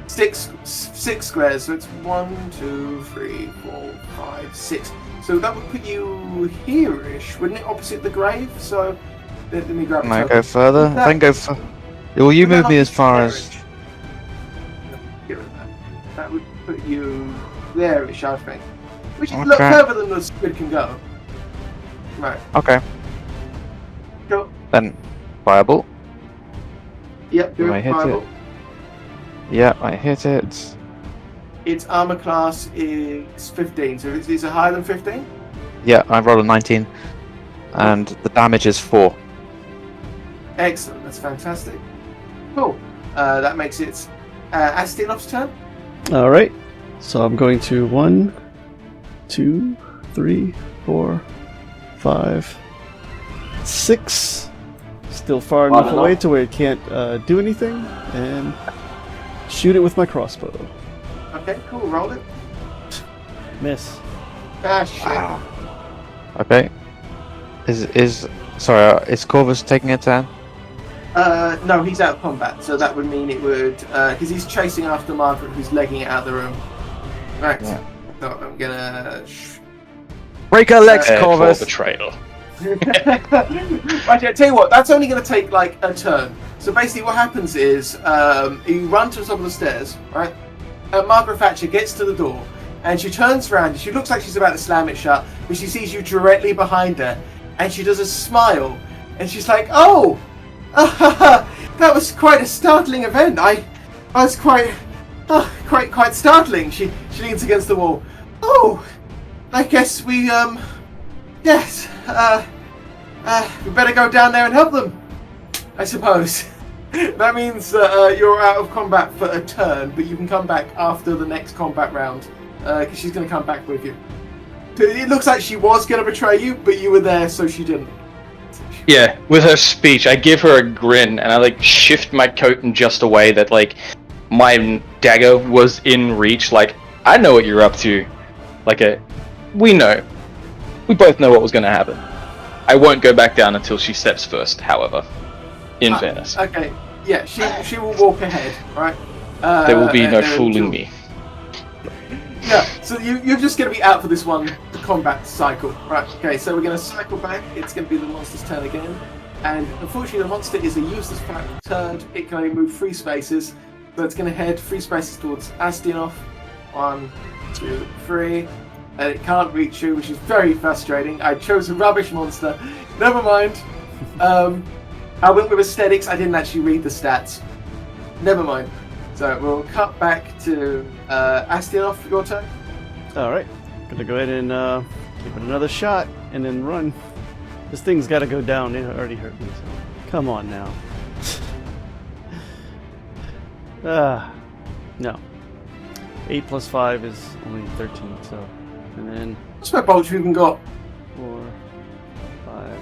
6 squares. So it's 1, 2, 3, 4, 5, 6. So that would put you here-ish, wouldn't it? Opposite the grave. So let me grab. Might go further. I can go. Well, you move me as far as. That would put you there-ish, I think. Which is Okay. further than the squid can go. Right. Okay. Cool. Then, fireball. Yep, do I it. hit Fireball. Yeah, I hit it. Its armor class is 15, so is it higher than 15? Yeah, I rolled a 19. And the damage is 4. Excellent, that's fantastic. Cool. That makes it Astinov's turn. All right. So I'm going to 1, 2, 3, 4, 5, 6. Still far enough enough. away to where it can't do anything, and shoot it with my crossbow. Okay, cool, roll it. Miss. Ah, shit. Okay. Is Corvus taking a turn? No, he's out of combat, so that would mean it would, because he's chasing after Margaret, who's legging it out of the room. Right. Yeah. So I'm gonna. Break her legs, For Corvus! betrayal. Right, I tell you what, that's only going to take like a turn. So basically, what happens is you run to the top of the stairs, right? Margaret Thatcher gets to the door and she turns around and she looks like she's about to slam it shut, but she sees you directly behind her and she does a smile and she's like, "Oh, that was quite a startling event. I was quite startling." She leans against the wall. "Oh, I guess we yes, we better go down there and help them, I suppose." That means that you're out of combat for a turn, but you can come back after the next combat round, because she's going to come back with you. So it looks like she was going to betray you, but you were there, so she didn't. Yeah, with her speech, I give her a grin and I like shift my coat in just a way that like my dagger was in reach. Like, I know what you're up to. We both know what was going to happen. I won't go back down until she steps first, however, in fairness. Okay, yeah, she will walk ahead, right? There will be no and fooling she'll- me. Yeah, so you're just going to be out for this one combat cycle. Right, okay, so we're going to cycle back. It's going to be the monster's turn again. And unfortunately, the monster is a useless turn. It can only move 3 spaces. So it's going to head 3 spaces towards Astinov. 1, 2, 3. And it can't reach you, which is very frustrating. I chose a rubbish monster. Never mind. I went with aesthetics. I didn't actually read the stats. Never mind. So we'll cut back to Astinov, your turn. All right. Gonna go ahead and give it another shot and then run. This thing's got to go down. It already hurt me. So. Come on now. No. 8 plus 5 is only 13. So, and then What's my bolts you even got? 4, 5,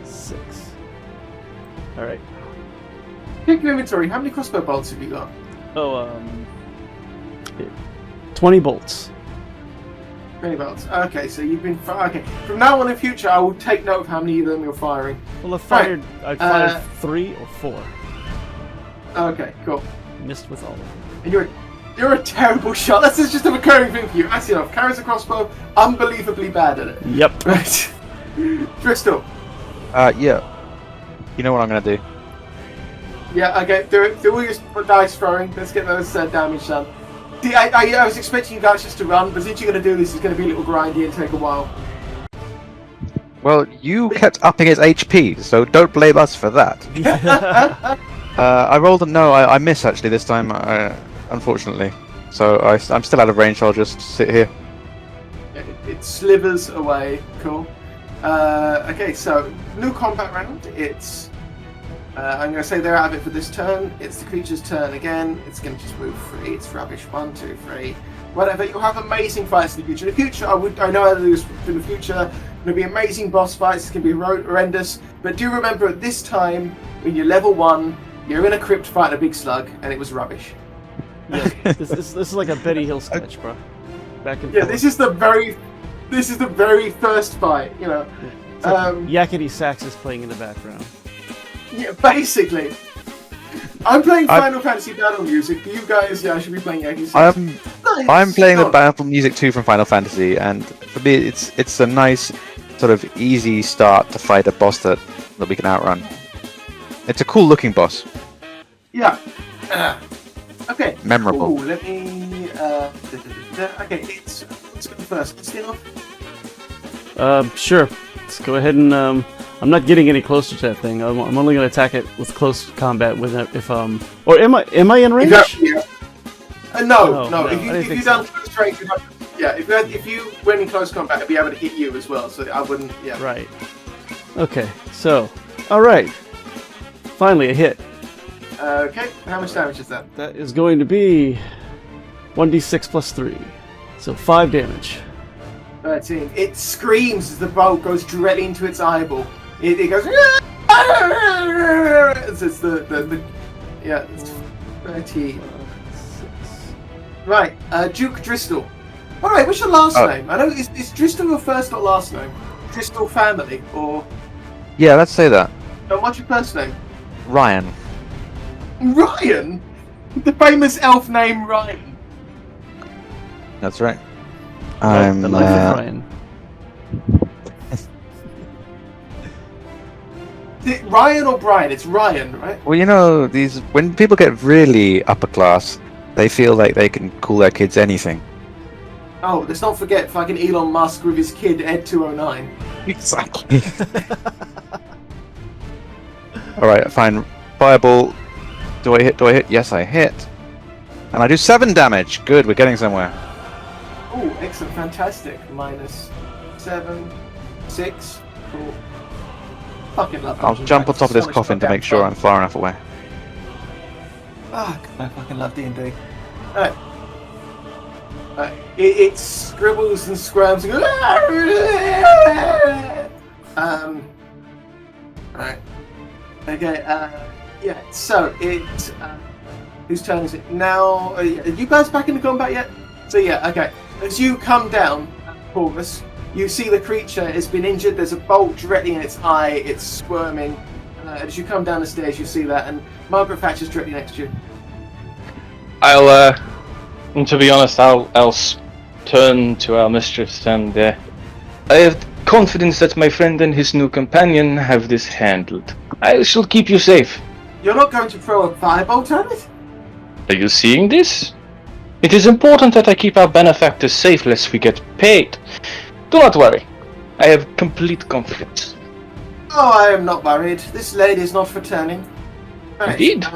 6. All right. Check your inventory. How many crossbow bolts have you got? Oh, 20 bolts. 20 bolts. Okay, so you've been okay. From now on in future, I will take note of how many of them you're firing. Well, I fired 3 or 4. Okay, cool. Missed with all of them. And you're a terrible shot. That's just a recurring thing for you. Astinov carries a crossbow, unbelievably bad at it. Yep. Right. Bristol. Yeah. You know what I'm gonna do? Yeah, okay. Do all your dice throwing. Let's get those damage done. See, I was expecting you guys just to run, but since you're going to do this, it's going to be a little grindy and take a while. Well, you kept upping his HP, so don't blame us for that. I rolled a no. I miss actually this time, unfortunately. So I'm still out of range. So I'll just sit here. It slithers away. Cool. Okay, so new combat round. It's I'm going to say they're out of it for this turn. It's the creature's turn again. It's going to just move 3. It's rubbish. 1, 2, 3. Whatever. You'll have amazing fights in the future. In the future, I know how to do this in the future. Going to be amazing boss fights. It's going to be horrendous. But do remember, at this time, when you're level 1, you're in a crypt fighting a big slug, and it was rubbish. Yeah, this is like a Betty Hill sketch, bro. Back and Yeah, forth. this is the very first fight. You know. It's like Yakety Sax is playing in the background. Yeah, basically. I'm playing Final Fantasy battle music. You guys, yeah, I should be playing Yankee. I'm playing the battle music too from Final Fantasy, and for me, it's a nice sort of easy start to fight a boss that we can outrun. It's a cool looking boss. Yeah. Okay. Memorable. Ooh, let me. Okay, let's go first. Steal. Sure. Let's go ahead and I'm not getting any closer to that thing. I'm only going to attack it with close combat with it if or am I in range? No. If you so. done close range, if you went in close combat, I'd be able to hit you as well. So I wouldn't. Yeah. Right. Okay. So, all right. Finally, a hit. Okay. How much damage is that? That is going to be 1d6 plus 3, so 5 damage. 13. It screams as the bolt goes directly into its eyeball. It goes. It's the yeah. It's 13. Right, Duke Driscoll. All right, what's your last name? I know is Driscoll your first or last name? Driscoll family or? Yeah, let's say that. And what's your first name? Ryan. Ryan, the famous elf name Ryan. That's right. The life of Ryan. Is it Ryan or Brian? It's Ryan, right? Well, you know, when people get really upper class, they feel like they can call their kids anything. Oh, let's not forget fucking Elon Musk with his kid Ed 209. Exactly. All right, fine. Fireball. Do I hit? Yes, I hit. And I do 7 damage. Good, we're getting somewhere. Oh, excellent, fantastic. -7, 6, 4. Fucking love that. I'll jump on top of this coffin to make sure I'm far enough away. Fuck, I fucking love D&D. Alright. It scribbles and squirms and goes. Right. Okay, yeah, so whose turn is it? Now, are you guys back in the combat yet? So yeah, okay. As you come down, Corvus, you see the creature has been injured. There's a bolt directly in its eye. It's squirming. As you come down the stairs, you see that, and Margaret Thatcher's directly next to you. I'll, to be honest, I'll turn to our mistress and I have confidence that my friend and his new companion have this handled. I shall keep you safe. You're not going to throw a firebolt at it? Are you seeing this? It is important that I keep our benefactors safe lest we get paid. Do not worry. I have complete confidence. Oh, I am not worried. This lady is not returning. Right. Indeed.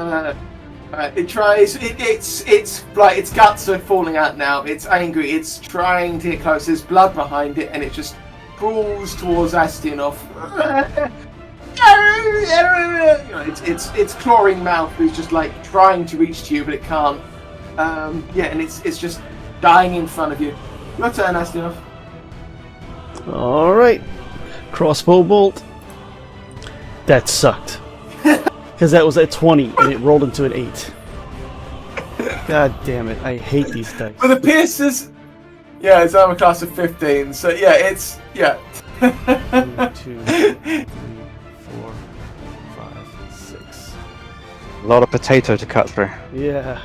It tries. It's like its guts are falling out now. It's angry. It's trying to get close. There's blood behind it, and it just crawls towards Astionov. Its clawing mouth is just like trying to reach to you, but it can't. Yeah, and it's just dying in front of you. Your turn, Astionov. All right, crossbow bolt. That sucked. Because that was a 20 and it rolled into an 8. God damn it! I hate these dice. But the pierces. Yeah, it's armor class of 15. So yeah, it's 1, 2, 3, 4, 5, 6. A lot of potato to cut through. Yeah.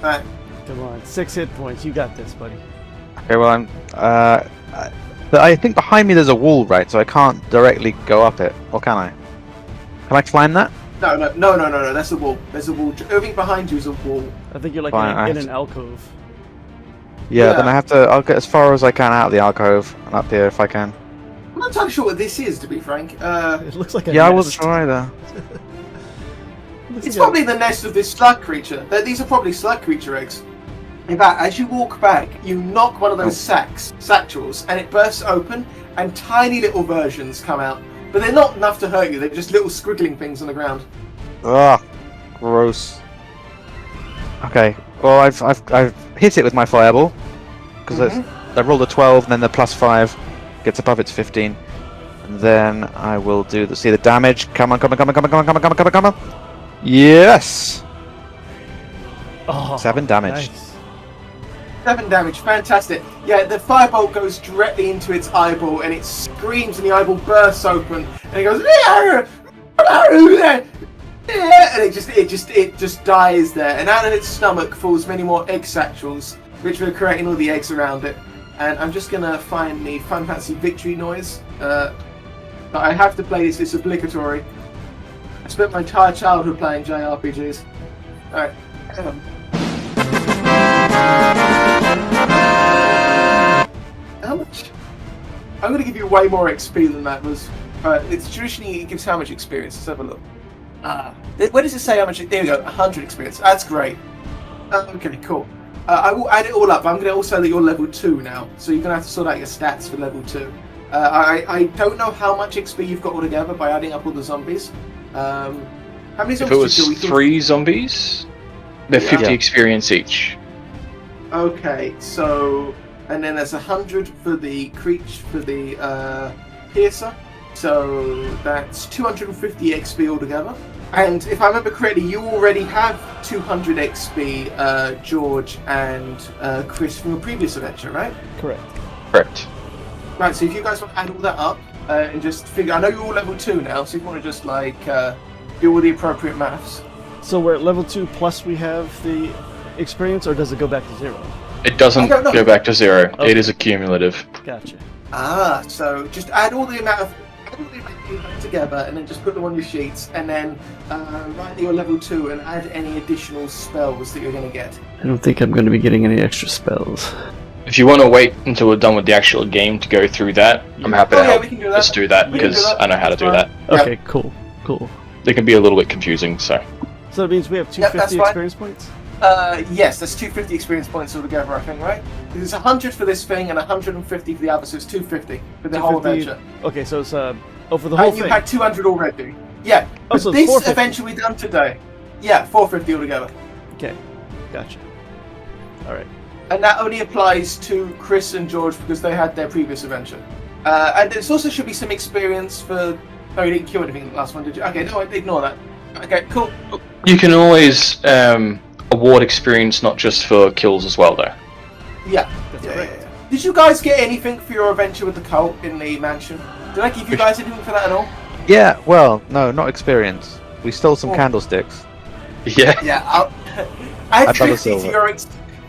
Right. Come on, 6 hit points. You got this, buddy. Okay, well I'm. I think behind me there's a wall, right? So I can't directly go up it, or can I? Can I climb that? No. That's a wall. There's a wall. Everything behind you is a wall. I think you're like Fine, in an alcove. Yeah, Yeah. then I have to. I'll get as far as I can out of the alcove and up here if I can. I'm not entirely sure what this is, to be frank. It looks like a Yeah, I nest. wasn't sure either. It's probably the nest of this slug creature. These are probably slug creature eggs. In fact, as you walk back, you knock one of those satchels, and it bursts open, and tiny little versions come out. But they're not enough to hurt you. They're just little squiggling things on the ground. Ugh, gross. Okay, well I've hit it with my fireball because I rolled a 12, and then the +5 gets above its 15, and then I will do the damage. Come on! Yes. Oh, 7 damage. Nice. 7 damage, fantastic. Yeah, the firebolt goes directly into its eyeball, and it screams, and the eyeball bursts open, and it goes, and it just dies there. And out of its stomach falls many more egg satchels, which are creating all the eggs around it. And I'm just gonna find the Fun Fancy victory noise. But I have to play this; it's obligatory. I spent my entire childhood playing JRPGs. All right. How much? I'm going to give you way more XP than that was. It's traditionally, it gives how much experience? Let's have a look. Where does it say how much? There we go, 100 experience. That's great. Okay, cool. I will add it all up. I'm going to also say that you're level 2 now, so you're going to have to sort out your stats for level 2. I don't know how much XP you've got altogether by adding up all the zombies. How many zombies? If it was 3 zombies, they're 50 experience each. Okay, so and then there's 100 for the piercer, so that's 250 XP altogether. And if I remember correctly, you already have 200 XP, George and Chris from your previous adventure, right? Correct. Right, so if you guys want to add all that up and just figure, I know you're all level 2 now, so if you want to just like do all the appropriate maths. So we're at level 2 plus we have the experience, or does it go back to 0? It doesn't go back to 0. Okay. It is accumulative. Gotcha. So just add all the amount of you have together, and then just put them on your sheets, and then write that you're level 2 and add any additional spells that you're going to get. I don't think I'm going to be getting any extra spells. If you want to wait until we're done with the actual game to go through that, I'm happy to help. We can do that. Let's do that, because I know how to do that. Okay, cool. They can be a little bit confusing, so. So that means we have 250 experience points? Yes, there's 250 experience points altogether, I think, right? There's 100 for this thing and 150 for the other, so it's 250 for the whole adventure. Okay, so it's for the whole thing. You had 200 already. Yeah. Oh, so this 450. adventure we done today. Yeah, 450 altogether. Okay, gotcha. All right. And that only applies to Chris and George because they had their previous adventure. And there also should be some experience for. Oh, you didn't kill anything in the last one, did you? Okay, no, ignore that. Okay, cool. You can always award experience not just for kills as well, though. Yeah. Yeah. Did you guys get anything for your adventure with the cult in the mansion? Did I give you guys anything for that at all? Yeah, well, no, not experience. We stole some candlesticks. Yeah. Yeah, add 50 to silver. your...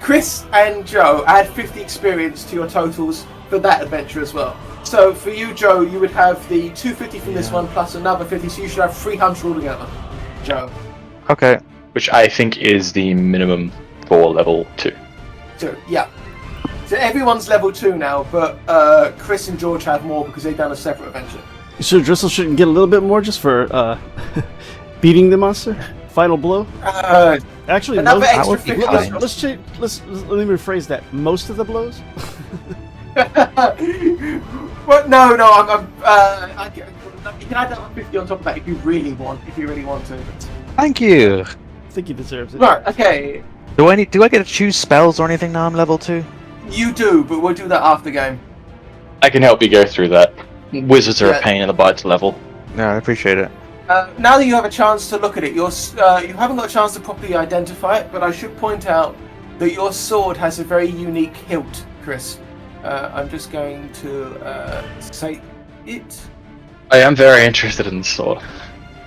Chris and Joe, add 50 experience to your totals for that adventure as well. So for you, Joe, you would have the 250 from this one plus another 50, so you should have 300 altogether. Joe. Okay. Which I think is the minimum for level 2. 2, yeah. So everyone's level 2 now, but Chris and George have more because they've done a separate adventure. So Dristle shouldn't get a little bit more just for beating the monster? Final blow? Actually, another extra would be 50. fine. let me rephrase that. Most of the blows? Well, no, you can add that 50 on top of that if you really want to. Thank you. I think he deserves it. Right, okay. Do I get to choose spells or anything now I'm level 2? You do, but we'll do that after game. I can help you go through that. Wizards are a pain in the butt to level. No, I appreciate it. Now that you have a chance to look at it, you haven't got a chance to properly identify it, but I should point out that your sword has a very unique hilt, Chris. I'm just going to say it. I am very interested in the sword.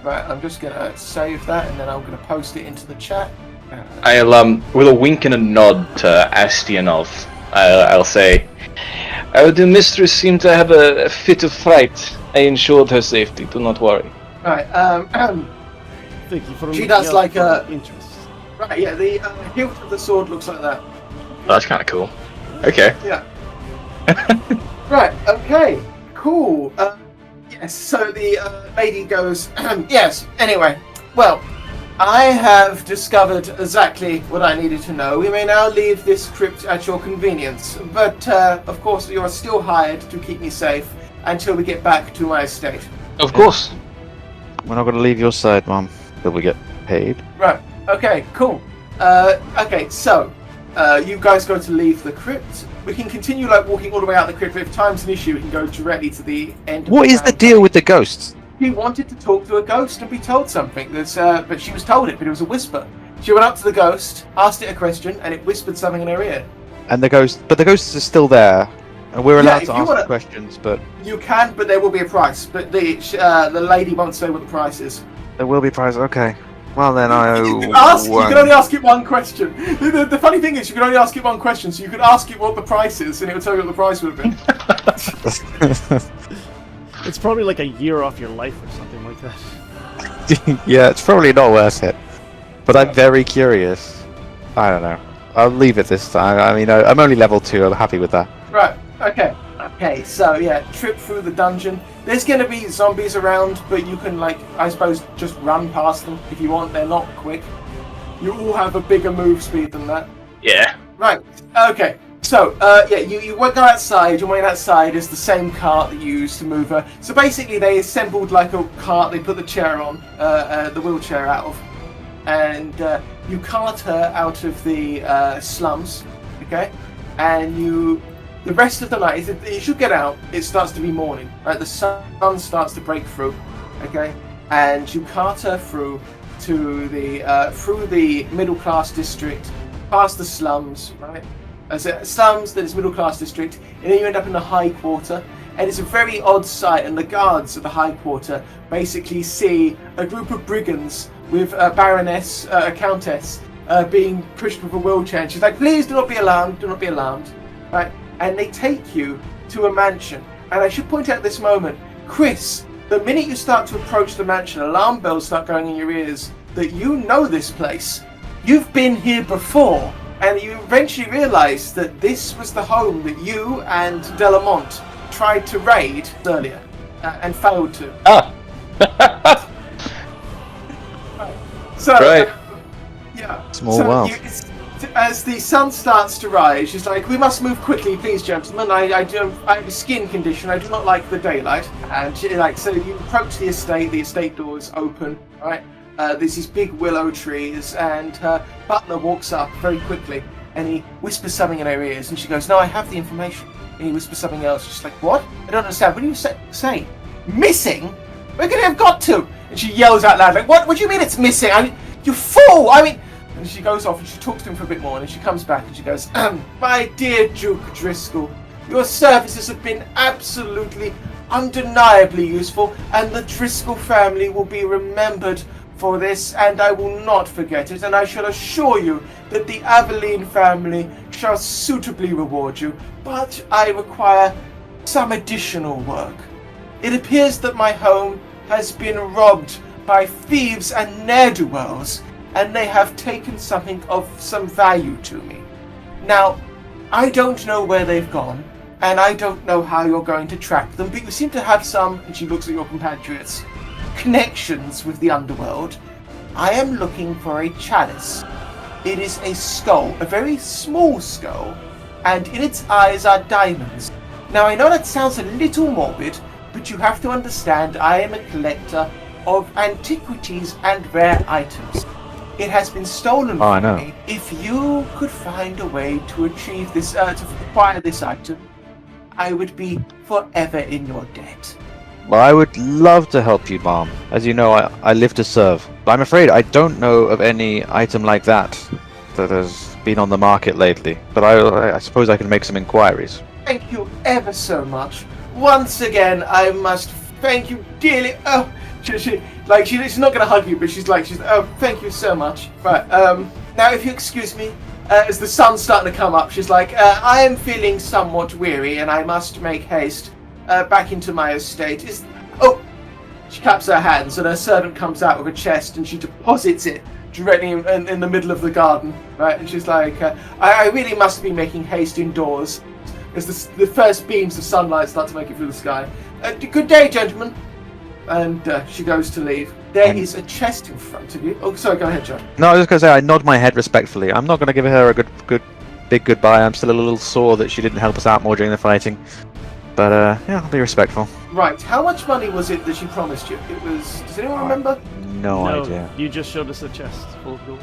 Right, I'm just going to save that, and then I'm going to post it into the chat. I'll, with a wink and a nod to Astianov, I'll say, the mistress seemed to have a fit of fright. I ensured her safety, do not worry. Right, Thank you for she does like a... interest. Right, yeah, the hilt of the sword looks like that. Oh, that's kind of cool. Okay. Yeah. Right, okay, cool. Yes, so the lady goes, yes, anyway, well, I have discovered exactly what I needed to know. We may now leave this crypt at your convenience, but of course you are still hired to keep me safe until we get back to my estate. Of course. We're not going to leave your side, Mom, till we get paid. Right, okay, cool. Okay, so, you guys go to leave the crypt. We can continue like walking all the way out the crypt, but if time's an issue, we can go directly to the end. What is the deal with the ghosts? She wanted to talk to a ghost and be told something, but she was told it, but it was a whisper. She went up to the ghost, asked it a question, and it whispered something in her ear. And the ghosts are still there, and we're allowed if to you ask questions, but You can, but there will be a price. But the lady won't say what the price is. there will be prizes. Okay. Well then, You can only ask it one question. The funny thing is, you can only ask it one question, so you could ask it what the price is, and it would tell you what the price would have been. It's probably like a year off your life or something like that. Yeah, it's probably not worth it. But I'm very curious. I don't know. I'll leave it this time. I mean, I'm only level 2. I'm happy with that. Right. Okay. Okay. So yeah, trip through the dungeon. There's gonna be zombies around, but you can I suppose, just run past them if you want. They're not quick. You all have a bigger move speed than that. Yeah. Right. Okay. So, you go outside. Your way outside is the same cart that you used to move her. So basically, they assembled like a cart. They put the chair on, the wheelchair out of, and you cart her out of the slums. Okay, and the rest of the night, you should get out. It starts to be morning. Right, the sun starts to break through. Okay, and you cart her through the middle class district, past the slums, right? As it slums, then it's middle class district, and then you end up in the high quarter. And it's a very odd sight, and the guards at the high quarter basically see a group of brigands with a baroness, a countess, being pushed with a wheelchair. And she's like, "Please do not be alarmed, do not be alarmed." Right? And they take you to a mansion. And I should point out at this moment, Chris, the minute you start to approach the mansion, alarm bells start going in your ears that you know this place. You've been here before. And you eventually realise that this was the home that you and Delamont tried to raid earlier and failed to. Ah. So, right. Yeah. Small so world. As the sun starts to rise, she's like, "We must move quickly, please, gentlemen. I have a skin condition. I do not like the daylight." And she, so you approach the estate. The estate doors open. Right. There's these big willow trees, and her butler walks up very quickly, and he whispers something in her ears, and she goes, "No, I have the information." And he whispers something else. She's like, "What? I don't understand. What do you say? Missing? Where could it have got to?" And she yells out loud, like, "What do you mean it's missing? I mean, you fool! I mean..." And she goes off and she talks to him for a bit more, and she comes back and she goes, "My dear Duke Driscoll, your services have been absolutely, undeniably useful, and the Driscoll family will be remembered for this, and I will not forget it, and I shall assure you that the Everline family shall suitably reward you, but I require some additional work. It appears that my home has been robbed by thieves and ne'er-do-wells, and they have taken something of some value to me. Now, I don't know where they've gone, and I don't know how you're going to track them, but you seem to have some," and she looks at your compatriots, "connections with the underworld. I am looking for a chalice. It is a skull, a very small skull, and in its eyes are diamonds. Now, I know that sounds a little morbid, but you have to understand I am a collector of antiquities and rare items. It has been stolen from me. If you could find a way to achieve this, to acquire this item, I would be forever in your debt." Well, I would love to help you, Mom. As you know, I live to serve. But I'm afraid I don't know of any item like that has been on the market lately. But I suppose I can make some inquiries. "Thank you ever so much. Once again, I must thank you dearly." Oh, she's not going to hug you, but she's "Oh, thank you so much." Right, now if you excuse me, as the sun's starting to come up, she's like, "I am feeling somewhat weary, and I must make haste back into my estate. Oh," she claps her hands, and her servant comes out with a chest, and she deposits it directly in the middle of the garden, right? And she's like, I really must be making haste indoors, as the first beams of sunlight start to make it through the sky. Good day, gentlemen." And she goes to leave. There is a chest in front of you. Oh, sorry, go ahead, John. No, I was just going to say, I nod my head respectfully. I'm not going to give her a big goodbye. I'm still a little sore that she didn't help us out more during the fighting. But, yeah, I'll be respectful. Right, how much money was it that she promised you? It was... Does anyone remember? No idea. You just showed us a chest full of gold.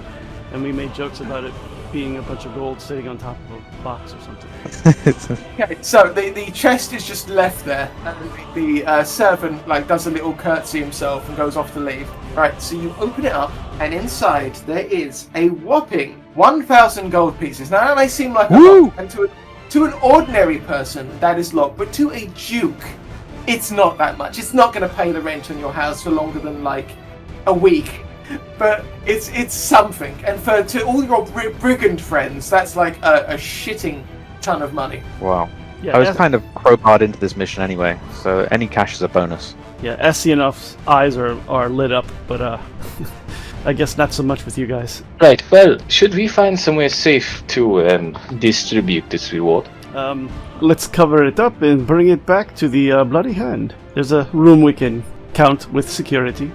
And we made jokes about it being a bunch of gold sitting on top of a box or something. Okay, so the chest is just left there, and the servant does a little curtsy himself and goes off to leave. Right, so you open it up, and inside there is a whopping 1,000 gold pieces. Now that may seem like a lot, and to an ordinary person that is lot, but to a duke, it's not that much. It's not going to pay the rent on your house for longer than a week. But it's something, and to all your brigand friends, that's like a shitting ton of money. Wow. Yeah, I was kind of crowbarred into this mission anyway, so any cash is a bonus. Yeah, Essienov's eyes are lit up, but I guess not so much with you guys. Right, well, should we find somewhere safe to distribute this reward? Let's cover it up and bring it back to the Bloody Hand. There's a room we can count with security.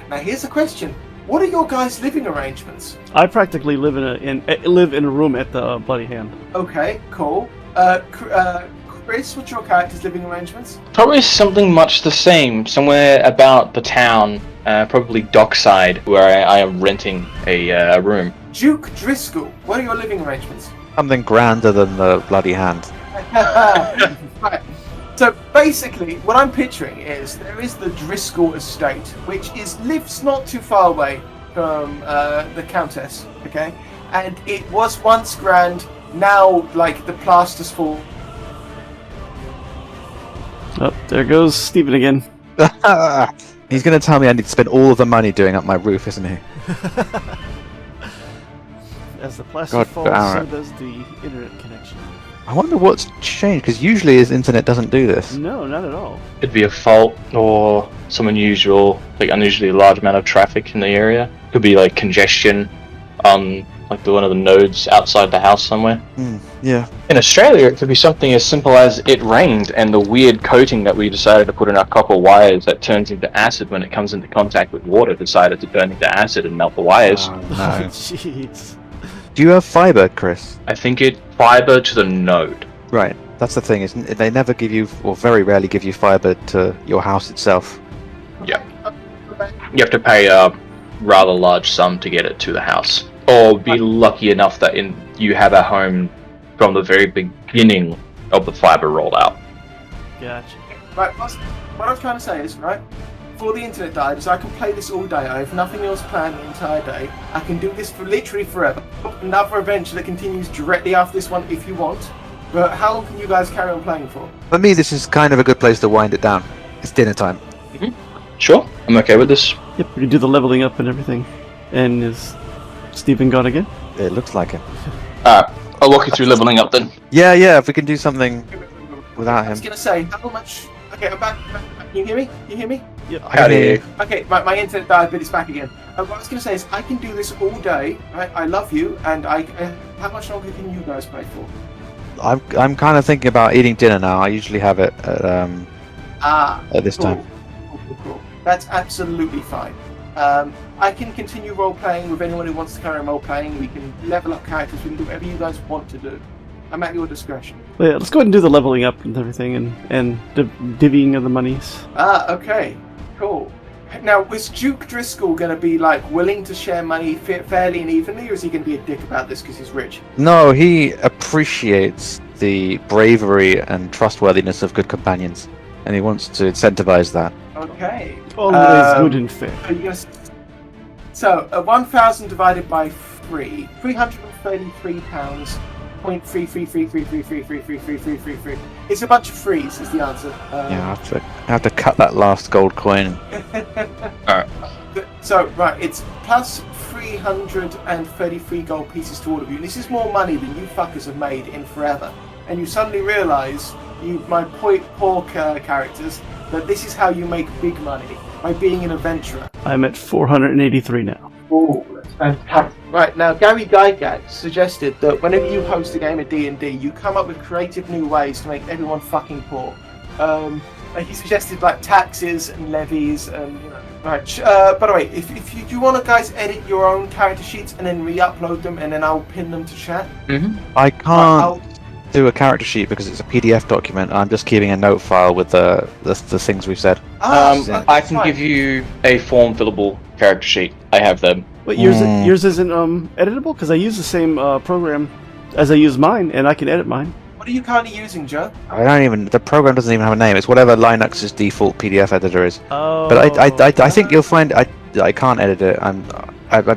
Now here's a question. What are your guys' living arrangements? I practically live in a room at the Bloody Hand. Okay, cool. Chris, what's your character's living arrangements? Probably something much the same, somewhere about the town, probably dockside, where I am renting a room. Duke Driscoll, what are your living arrangements? Something grander than the Bloody Hand. Right. So basically, what I'm picturing is there is the Driscoll estate, which lives not too far away from the Countess, okay? And it was once grand, now like the plaster's fall. Oh, there goes Stephen again. He's going to tell me I need to spend all of the money doing up my roof, isn't he? As the plaster God, falls, so Barrett. does the internet connection. I wonder what's changed, because usually his internet doesn't do this. No, not at all. It'd be a fault or some unusually large amount of traffic in the area. Could be like congestion on like one of the nodes outside the house somewhere. Yeah. In Australia, it could be something as simple as it rained and the weird coating that we decided to put in our copper wires that turns into acid when it comes into contact with water decided to turn into acid and melt the wires. Oh, Oh, no. jeez. Do you have fiber, Chris? I think it fiber to the node. Right. That's the thing, isn't it? They never give you, or very rarely give you fiber to your house itself. Yeah. You have to pay a rather large sum to get it to the house. Or be lucky enough that you have a home from the very beginning of the fiber rollout. Gotcha. Right, what I was trying to say is, right, before the internet died, is I can play this all day. I have nothing else planned the entire day. I can do this for literally forever. Another adventure that continues directly after this one if you want. But how long can you guys carry on playing for? For me, this is kind of a good place to wind it down. It's dinner time. Sure, I'm okay with this. Yep, we can do the leveling up and everything. And is Stephen gone again? It looks like it. Alright, I'll walk you through leveling up then. Yeah, if we can do something without I was him. going to say, how much... Okay, I'm back. Can you hear me? Can you hear me? Yep. How do you? Okay, my internet died, but it's back again. What I was going to say is, I can do this all day. Right? I love you, and how much longer can you guys play for? I'm kind of thinking about eating dinner now. I usually have it at this time. Cool. That's absolutely fine. I can continue role-playing with anyone who wants to carry on role-playing. We can level up characters. We can do whatever you guys want to do. I'm at your discretion. Well, yeah, let's go ahead and do the leveling up and everything and the divvying of the monies. Okay. Cool. Now, was Duke Driscoll going to be, like, willing to share money fairly and evenly, or is he going to be a dick about this because he's rich? No, he appreciates the bravery and trustworthiness of good companions, and he wants to incentivize that. Okay. Always good and fair. Are you gonna... So, 1,000 divided by 3, £333. .33333333333. It's a bunch of threes is the answer. Yeah, I have to cut that last gold coin. Alright. So right, it's plus 333 gold pieces to all of you. This is more money than you fuckers have made in forever. And you suddenly realise, my poor characters, that this is how you make big money, by being an adventurer. I'm at 483 now. Oh, that's fantastic. Right, now Gary Gygax suggested that whenever you host a game of D&D, you come up with creative new ways to make everyone fucking poor. He suggested like taxes and levies and, you know. Right, by the way, if you do want to guys edit your own character sheets and then re-upload them and then I'll pin them to chat. I can't do a character sheet because it's a PDF document. I'm just keeping a note file with the things we've said. I can give you a form fillable character sheet. I have them. Wait, yours isn't editable? Because I use the same program as I use mine, and I can edit mine. What are you currently using, Joe? The program doesn't even have a name. It's whatever Linux's default PDF editor is. Oh. But I think you'll find I can't edit it. I'm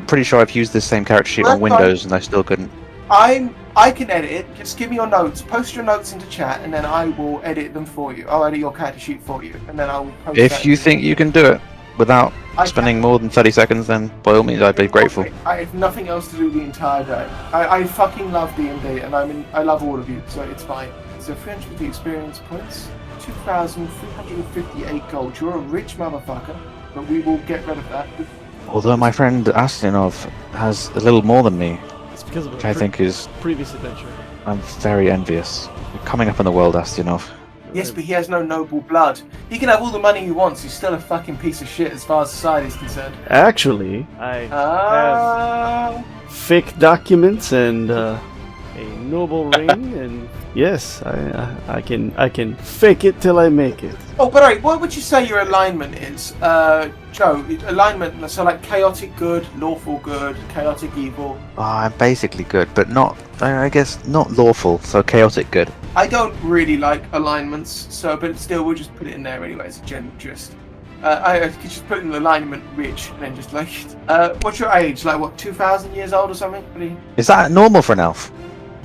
pretty sure I've used this same character sheet on Windows and I still couldn't. I can edit it. Just give me your notes. Post your notes into chat, and then I will edit them for you. I'll edit your character sheet for you, and then I'll post If you think you can do it without spending more than 30 seconds, then by all means I'd be grateful. I have nothing else to do the entire day. I fucking love D&D, and I love all of you, so it's fine. So 350 experience points, 2,358 gold. You're a rich motherfucker, but we will get rid of that. Although my friend Astinov has a little more than me, It's because of which a I think is... previous adventure. I'm very envious. You're coming up in the world, Astinov. Yes, but he has no noble blood. He can have all the money he wants. He's still a fucking piece of shit as far as society is concerned. Actually, I have fake documents and a noble ring, and yes, I can fake it till I make it. Oh, but alright, what would you say your alignment is? Joe, alignment, so like chaotic good, lawful good, chaotic evil. Oh, I'm basically good, but not... I guess not lawful, so chaotic good. I don't really like alignments, so but still we'll just put it in there anyway as a general gist. I could just put in alignment rich and then just like what's your age? Like what, 2,000 years old or something? Really? Is that normal for an elf?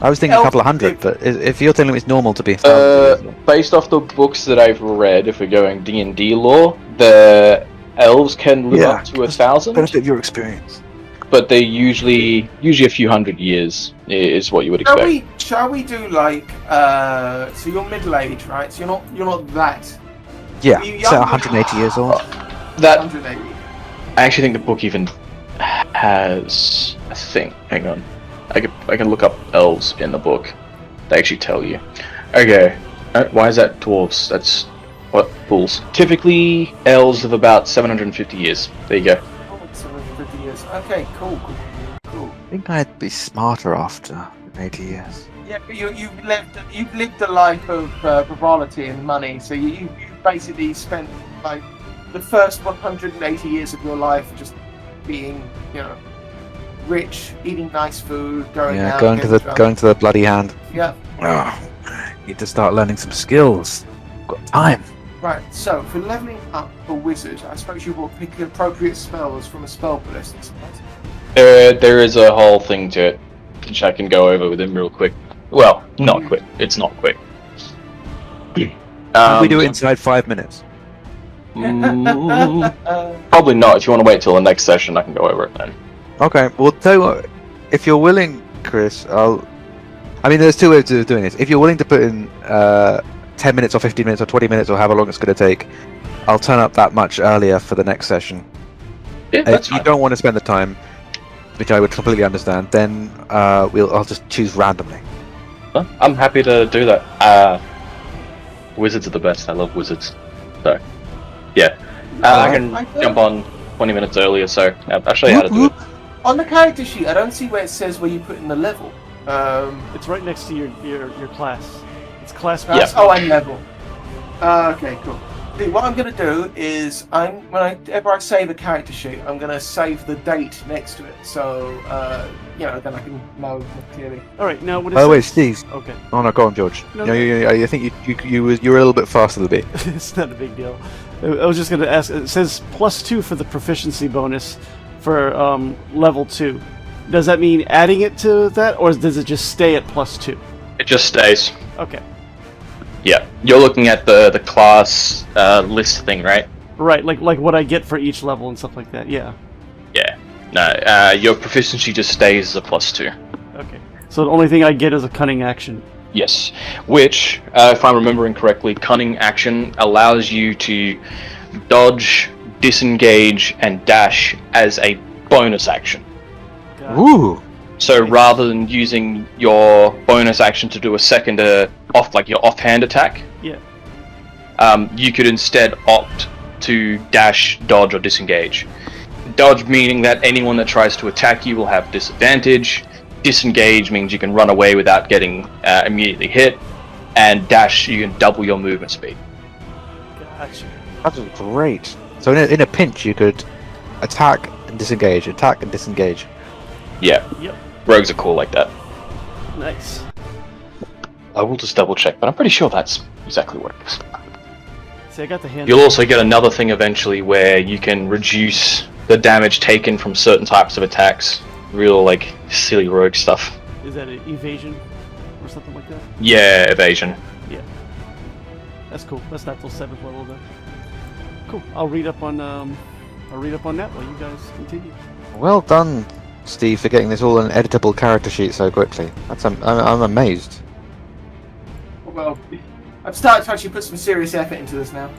I was thinking a Elf- couple of hundred, but if you're telling me it's normal to be 1,000 years old. Based off the books that I've read, if we're going D&D lore, the elves can live up to 1,000, Benefit of your experience. but they're usually a few hundred years is what you would expect. Shall we do like so you're middle age, right? So you're not that. Yeah, Are you so young? 180 years old. That 180. I actually think the book even has a thing. Hang on, I can look up elves in the book. They actually tell you. Okay, why is that dwarves? That's what fools. Typically, elves live about 750 years. There you go. Oh, 750 years. Okay, cool. I think I'd be smarter after 80 years. Yeah, but you've lived a life of frivolity and money, so you basically spent like the first 180 years of your life just being, rich, eating nice food, going out, going to the bloody hand. Yeah. Oh, need to start learning some skills. Got time. Right. So for leveling up a wizard, I suppose you will pick the appropriate spells from a spell list. There is a whole thing to it, which I can go over with him real quick. Well, not quick. It's not quick. Can we do it inside 5 minutes? Probably not. If you want to wait till the next session, I can go over it then. Okay, well, tell you what, if you're willing, Chris, I mean, there's two ways of doing this. If you're willing to put in 10 minutes or 15 minutes or 20 minutes or however long it's going to take, I'll turn up that much earlier for the next session. Yeah, that's If you fine. don't want to spend the time, which I would completely understand, then I'll just choose randomly. Huh? I'm happy to do that. Wizards are the best. I love wizards. So, yeah. I can jump on 20 minutes earlier, so I'll show you how to do it. On the character sheet, I don't see where it says where you put in the level. It's right next to your class. It's class. Yeah. Oh, and level. Okay, cool. See, what I'm going to do is, whenever I save a character sheet, I'm going to save the date next to it, so then I can know more clearly. All right, now what is? By the way, Steve. Okay, Oh no, go on, George. No, No, I think you were a little bit faster than me. it's not a big deal. I was just going to ask. It says +2 for the proficiency bonus for level 2. Does that mean adding it to that, or does it just stay at +2? It just stays. Okay. Yeah. You're looking at the class list thing, right? Right, like what I get for each level and stuff like that. Yeah. Yeah. No, your proficiency just stays as a +2. Okay. So the only thing I get is a cunning action. Yes. Which, if I'm remembering correctly, cunning action allows you to dodge, disengage, and dash as a bonus action. Got it. Ooh. So rather than using your bonus action to do a second your offhand attack, Yeah. you could instead opt to dash, dodge, or disengage. Dodge meaning that anyone that tries to attack you will have disadvantage. Disengage means you can run away without getting immediately hit. And dash, you can double your movement speed. Gotcha. That's great. So in a pinch, you could attack and disengage, attack and disengage. Yeah, Yep. rogues are cool like that. Nice. I will just double check, but I'm pretty sure that's exactly what it is. See, I got the hand. You'll also get another thing eventually where you can reduce the damage taken from certain types of attacks. Real, silly rogue stuff. Is that an evasion or something like that? Yeah, evasion. Yeah. That's cool. That's not till 7th level though. Cool. I'll read up on that while you guys continue. Well done, Steve, for getting this all an editable character sheet so quickly. I'm amazed. Well, I've started to actually put some serious effort into this now.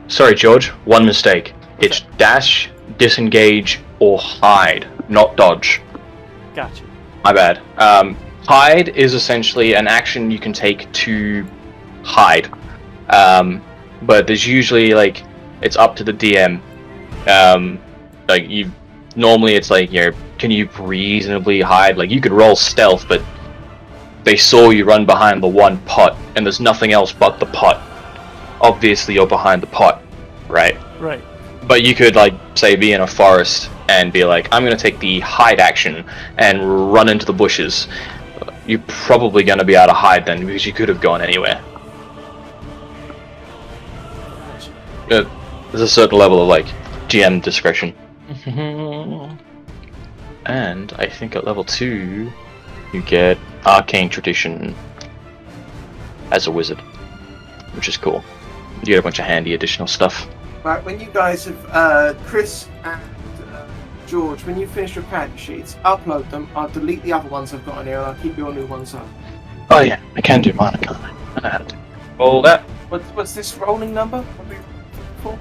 Sorry, George. One mistake. It's dash, disengage, or hide, not dodge. Gotcha. My bad. Hide is essentially an action you can take to hide. But there's usually, like, it's up to the DM. Normally it's like, can you reasonably hide? Like, you could roll stealth, but they saw you run behind the one pot, and there's nothing else but the pot. Obviously you're behind the pot, right? Right. But you could, like, say, be in a forest and be like, I'm going to take the hide action and run into the bushes. You're probably going to be able to hide then, because you could have gone anywhere. There's a certain level of, like, GM discretion. And I think at level 2, you get Arcane Tradition as a wizard, which is cool. You get a bunch of handy additional stuff. Right, when you guys have, Chris and George, when you finish your character sheets, upload them. I'll delete the other ones I've got on here, and I'll keep your new ones up. Oh yeah, I can do mine, can't I? I know how to do all that. What's this rolling number? What are we for?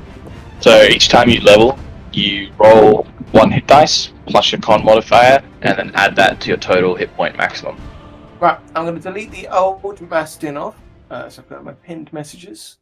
So each time you level, you roll 1 hit dice plus your con modifier, and then add that to your total hit point maximum. Right, I'm going to delete the old Bastion off. So I've got my pinned messages.